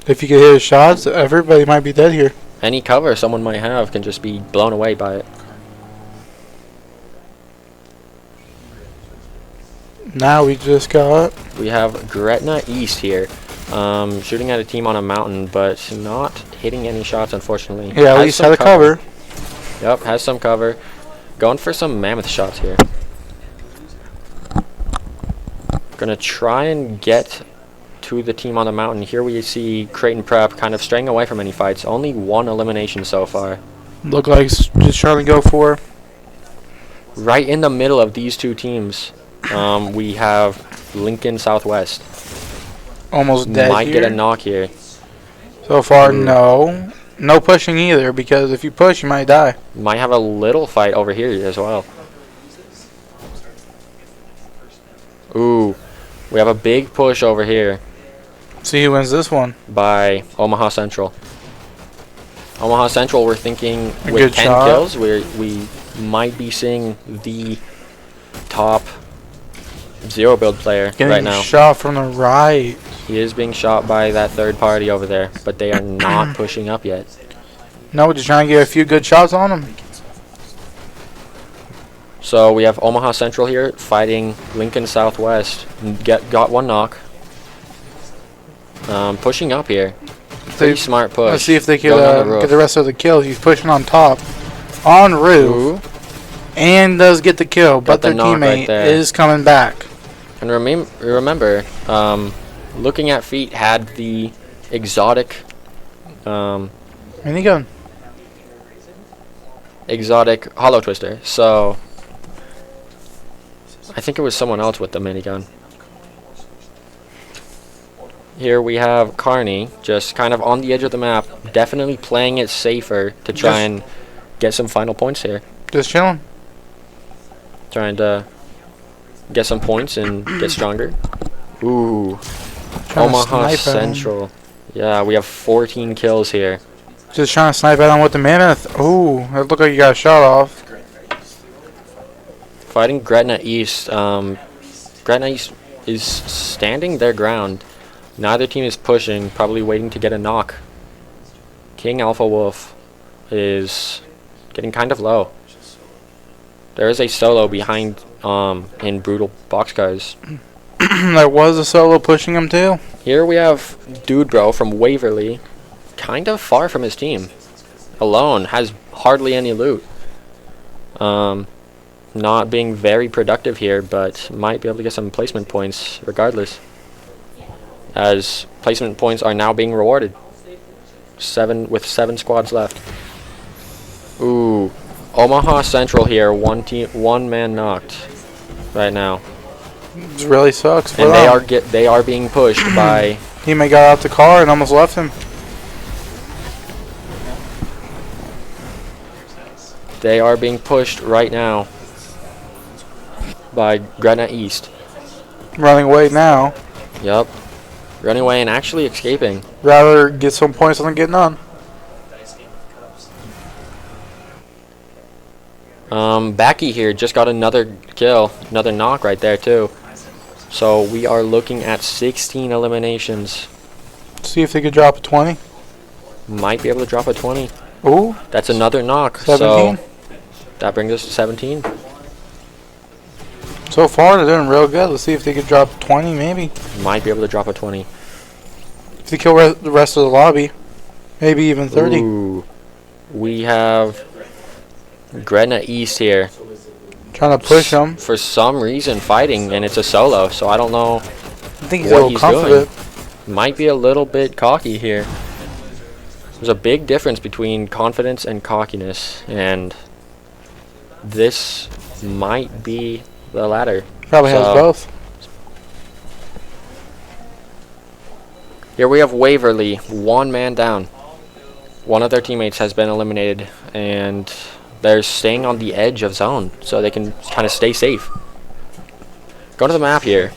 If you can hit his shots, everybody might be dead here. Any cover someone might have can just be blown away by it. Now we just got We have Gretna East here. Shooting at a team on a mountain, but not hitting any shots, unfortunately. yeah, at Has least some had a cover. Yep, has some cover. Going for some mammoth shots here. Gonna try and get to the team on the mountain. Here we see Creighton Prep kind of straying away from any fights. Only 1 elimination so far. Look like just trying to go for. Right in the middle of these two teams. We have Lincoln Southwest. Almost dead Might here. get a knock here. So far, Ooh. no. No pushing either, because if you push, you might die. Might have a little fight over here as well. Ooh, we have a big push over here See who wins this one. by Omaha Central. Omaha Central, we're thinking A with good 10 shot. kills, we might be seeing the top zero build player Getting right now. shot from the right. He is being shot by that third party over there, but they are not pushing up yet. No, just trying to get a few good shots on him. So we have Omaha Central here fighting Lincoln Southwest. Got one knock. Pushing up here. Pretty smart push. Let's see if they can Going on the roof. get the rest of the kills. He's pushing on top. On roof. Ooh. And does get the kill, but the their knock right teammate there. is coming back. And remember, looking at feet had the exotic, Minigun. exotic hollow twister. So I think it was someone else with the minigun. Here we have Carney, just kind of on the edge of the map, definitely playing it safer to try and get some final points here. Just chilling. Trying to get some points and get stronger. Ooh, Trying to Omaha snipe at him. Central. Yeah, we have 14 kills here. Just trying to snipe at him with the mammoth. Ooh, that looked like you got a shot off. Fighting Gretna East. Gretna East is standing their ground. Neither team is pushing, probably waiting to get a knock. King Alpha Wolf is getting kind of low. There is a solo behind in Brutal Boxcars. There was a solo pushing him too. Here we have Dude Bro from Waverly, kind of far from his team. Alone, has hardly any loot. Not being very productive here, but might be able to get some placement points regardless. As placement points are now being rewarded. 7 squads left. Ooh, Omaha Central here, one man knocked right now. It really sucks for And them. they are being pushed by Teammate got out the car and almost left him. They are being pushed right now by Gretna East. Running away now. Yup. Running away and actually escaping. Rather get some points than get none. Backy here just got another kill, another knock right there too. So we are looking at 16 eliminations. See if they could drop a 20. Might be able to drop a 20. Ooh, That's another knock. 17. So that brings us to 17. So far they're doing real good. Let's see if they could drop 20 maybe. Might be able to drop a 20. If they kill the rest of the lobby. Maybe even 30. Ooh. We have Gretna East here. Trying to push them. For some reason fighting, and it's a solo, so I don't know. I think he's What a little he's confident. Might be a little bit cocky here. There's a big difference between confidence and cockiness, and this might be the latter. Probably has So, both. Here we have Waverly, one man down. One of their teammates has been eliminated, and they're staying on the edge of zone, so they can kind of stay safe. Go to the map here.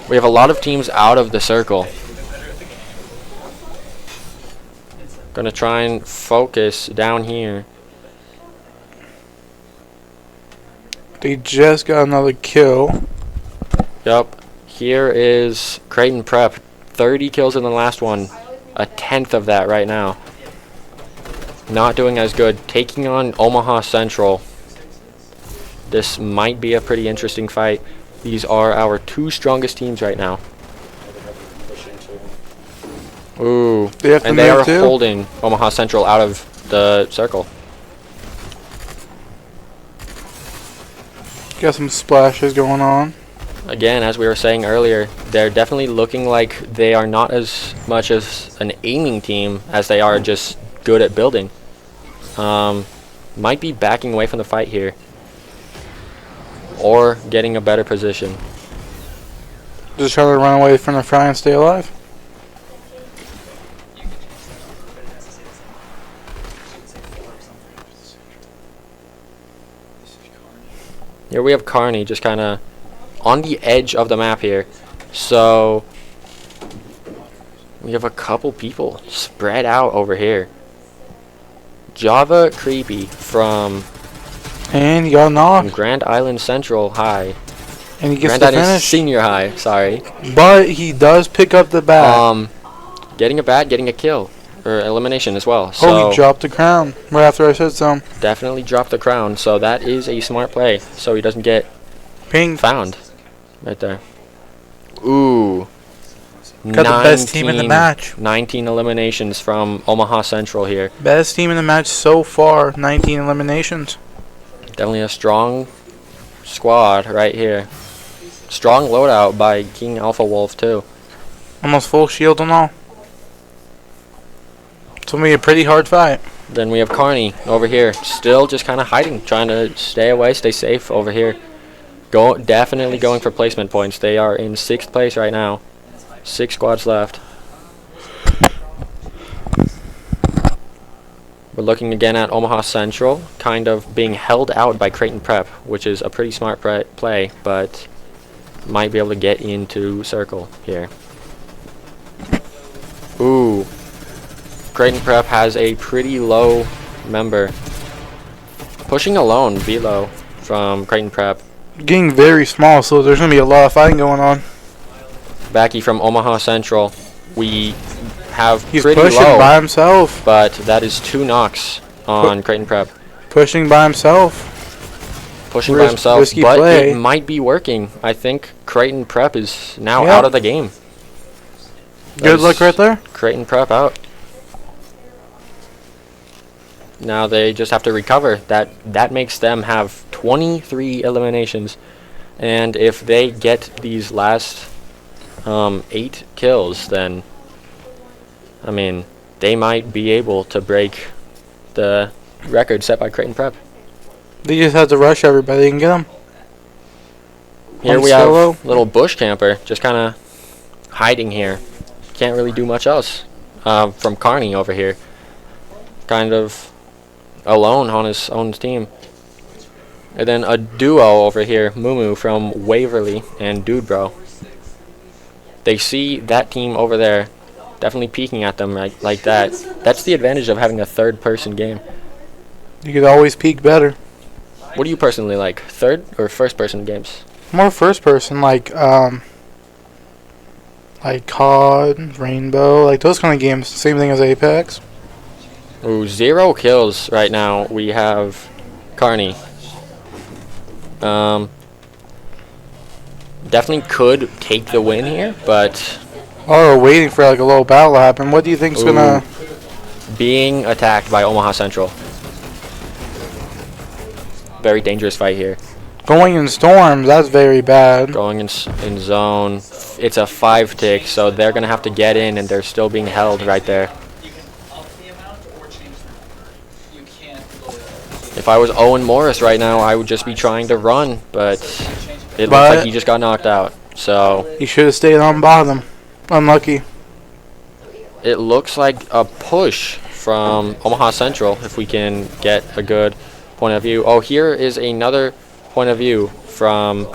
We have a lot of teams out of the circle. Gonna try and focus down here. They just got another kill. Yup. Here is Creighton Prep. 30 kills in the last one. A tenth of that right now. Not doing as good. Taking on Omaha Central. This might be a pretty interesting fight. These are our two strongest teams right now. Ooh. They have to And they move are too. holding Omaha Central out of the circle. Got some splashes going on. Again, as we were saying earlier, they're definitely looking like they are not as much as an aiming team as they are just good at building. Might be backing away from the fight here. or getting a better position. Just trying to run away from the fry and stay alive. Here we have Kearney just kind of on the edge of the map here. So we have a couple people spread out over here. Java Creepy from And he got knocked. Grand Island Central High. And he gets Grand the Island finish. Senior High, sorry. But he does pick up the bat. Getting a bat, getting a kill. Or elimination as well. Oh, So he dropped the crown right after I said so. definitely dropped the crown. So that is a smart play. So he doesn't get Ping. found. Right there. Ooh. Got the best team in the match. 19 eliminations from Omaha Central here. Best team in the match so far. 19 eliminations. Definitely a strong squad right here. Strong loadout by King Alpha Wolf too. Almost full shield and all. It's going to be a pretty hard fight. Then we have Kearney over here, still just kind of hiding, trying to stay away, stay safe over here. Definitely going for placement points. They are in 6th place right now. 6 squads left. We're looking again at Omaha Central, kind of being held out by Creighton Prep, which is a pretty smart play, but might be able to get into circle here. Ooh. Creighton Prep has a pretty low member. Pushing alone, Velo from Creighton Prep. Getting very small, so there's going to be a lot of fighting going on. Backy from Omaha Central. We have He's pretty pushing low, by himself. but that is 2 knocks on Creighton Prep. Pushing by himself. Pushing by himself, risky but play. it might be working. I think Creighton Prep is now Yep. out of the game. Good luck right there. Creighton Prep out. Now they just have to recover. That makes them have 23 eliminations, and if they get these last 8 kills, then I mean they might be able to break the record set by Creighton Prep. They just have to rush everybody and get them. Here One we solo. have little bush camper just kind of hiding here. Can't really do much else. From Kearney over here, kind of alone on his own team. And then a duo over here, Mumu from Waverly and Dude Bro. They see that team over there, definitely peeking at them like that. That's the advantage of having a third-person game. You could always peek better. What do you personally like, third or first-person games? More first person, like COD, Rainbow, like those kind of games. Same thing as Apex. Ooh, 0 kills right now. We have Kearney. Definitely could take the win here, but Oh, waiting for like a little battle to happen. What do you think's gonna? being attacked by Omaha Central. Very dangerous fight here. Going in storms, that's very bad. Going in zone. It's a 5 tick, so they're going to have to get in, and they're still being held right there. You can up the amount or change the amount. You can't. If I was Owen Morris right now, I would just be trying to run, but it looks But- like he just got knocked out. So He should have stayed on bottom. Unlucky. it looks like a push from Omaha Central, if we can get a good point of view. Oh, here is another point of view from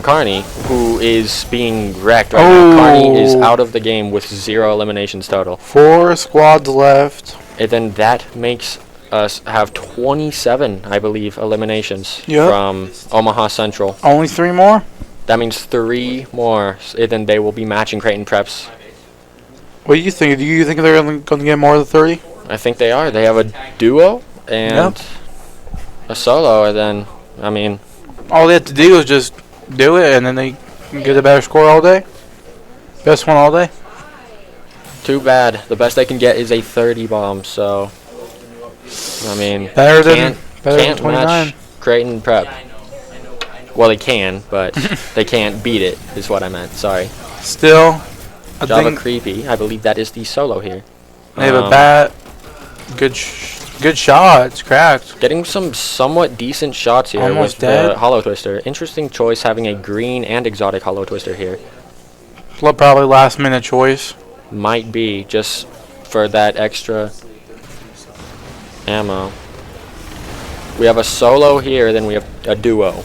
Kearney, who is being wrecked right now. Kearney is out of the game with 0 eliminations total. 4 squads left. And then that makes us have 27, I believe, eliminations Yep. from Omaha Central. Only 3 more. That means 3 more, and then they will be matching Creighton Preps. What do you think? Do you think they're going to get more than 30? I think they are. They have a duo and a solo, and then, I mean, All they have to do is just do it, and then they can get a better score all day. Best one all day. too bad. The best they can get is a 30 bomb, so, I mean, Better than can't 29. match Creighton Prep. Well, they can, but they can't beat it, is what I meant. Sorry. Still, I Java think Creepy. I believe that is the solo here. they have a bat, good Good shot. It's cracked. Getting some somewhat decent shots here Almost with dead. the Hollow Twister. Interesting choice having a green and exotic Hollow Twister here. Probably last minute choice. Might be just for that extra ammo. We have a solo here, then we have a duo.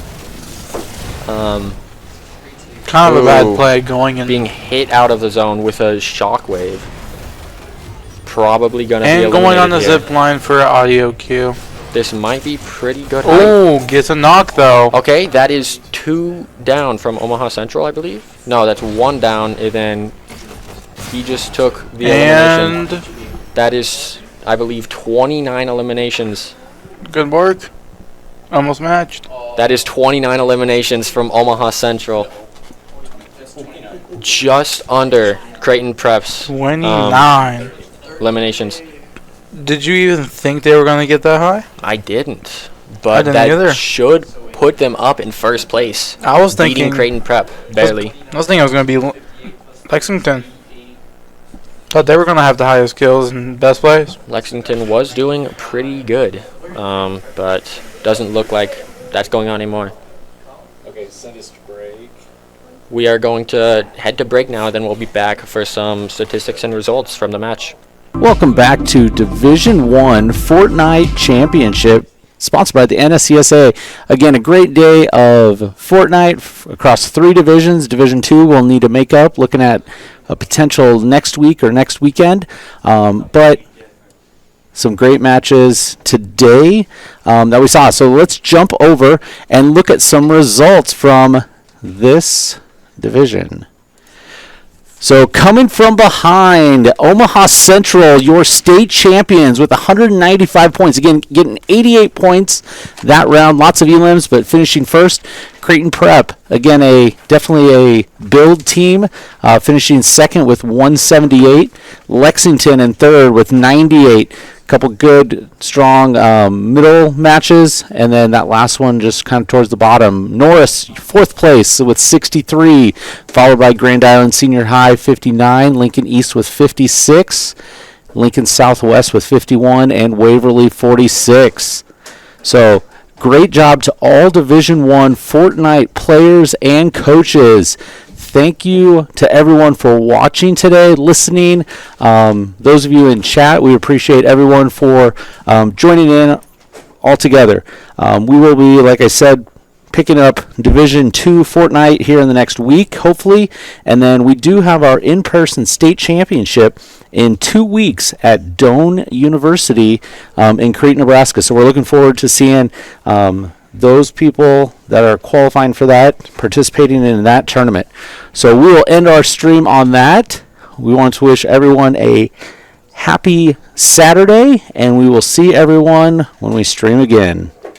Kind of a bad Ooh. play going in. Being hit out of the zone with a shockwave. Probably gonna be And going on the eliminated here. zip line for audio cue. This might be pretty good height. Oh, gets a knock though. Okay, that is 2 down from Omaha Central, I believe. No, that's 1 down, and then he just took the elimination. And That is, I believe, 29 eliminations. good work. Almost matched. That is 29 eliminations from Omaha Central. Just under Creighton Prep's 29. eliminations. Did you even think they were going to get that high? I didn't, I but didn't that either. should put them up in first place. I was Beating thinking. Creighton Prep, barely. I was thinking it was going to be Lexington. Thought they were going to have the highest kills and best plays. Lexington was doing pretty good, but doesn't look like that's going on anymore. Okay, send us to break. We are going to head to break now, then we'll be back for some statistics and results from the match. Welcome back to Division 1 Fortnite Championship, sponsored by the NSCSA. Again, a great day of Fortnite across 3 divisions. Division 2 will need to make up, looking at a potential next week or next weekend. But some great matches today that we saw. So let's jump over and look at some results from this division. So coming from behind, Omaha Central, your state champions with 195 points. Again, getting 88 points that round. Lots of elims, but finishing first. Creighton Prep, again, definitely a build team, finishing second with 178. Lexington in third with 98. Couple good, strong middle matches, and then that last one just kind of towards the bottom. Norris, fourth place with 63, followed by Grand Island Senior High, 59, Lincoln East with 56, Lincoln Southwest with 51, and Waverly, 46. So, great job to all Division I Fortnite players and coaches. Thank you to everyone for watching today, listening. Those of you in chat, we appreciate everyone for joining in all together. We will be, like I said, picking up Division II Fortnite here in the next week, hopefully. And then we do have our in-person state championship in 2 weeks at Doane University in Creighton, Nebraska. So we're looking forward to seeing those people that are qualifying for that, participating in that tournament. So we will end our stream on that. We want to wish everyone a happy Saturday, and we will see everyone when we stream again.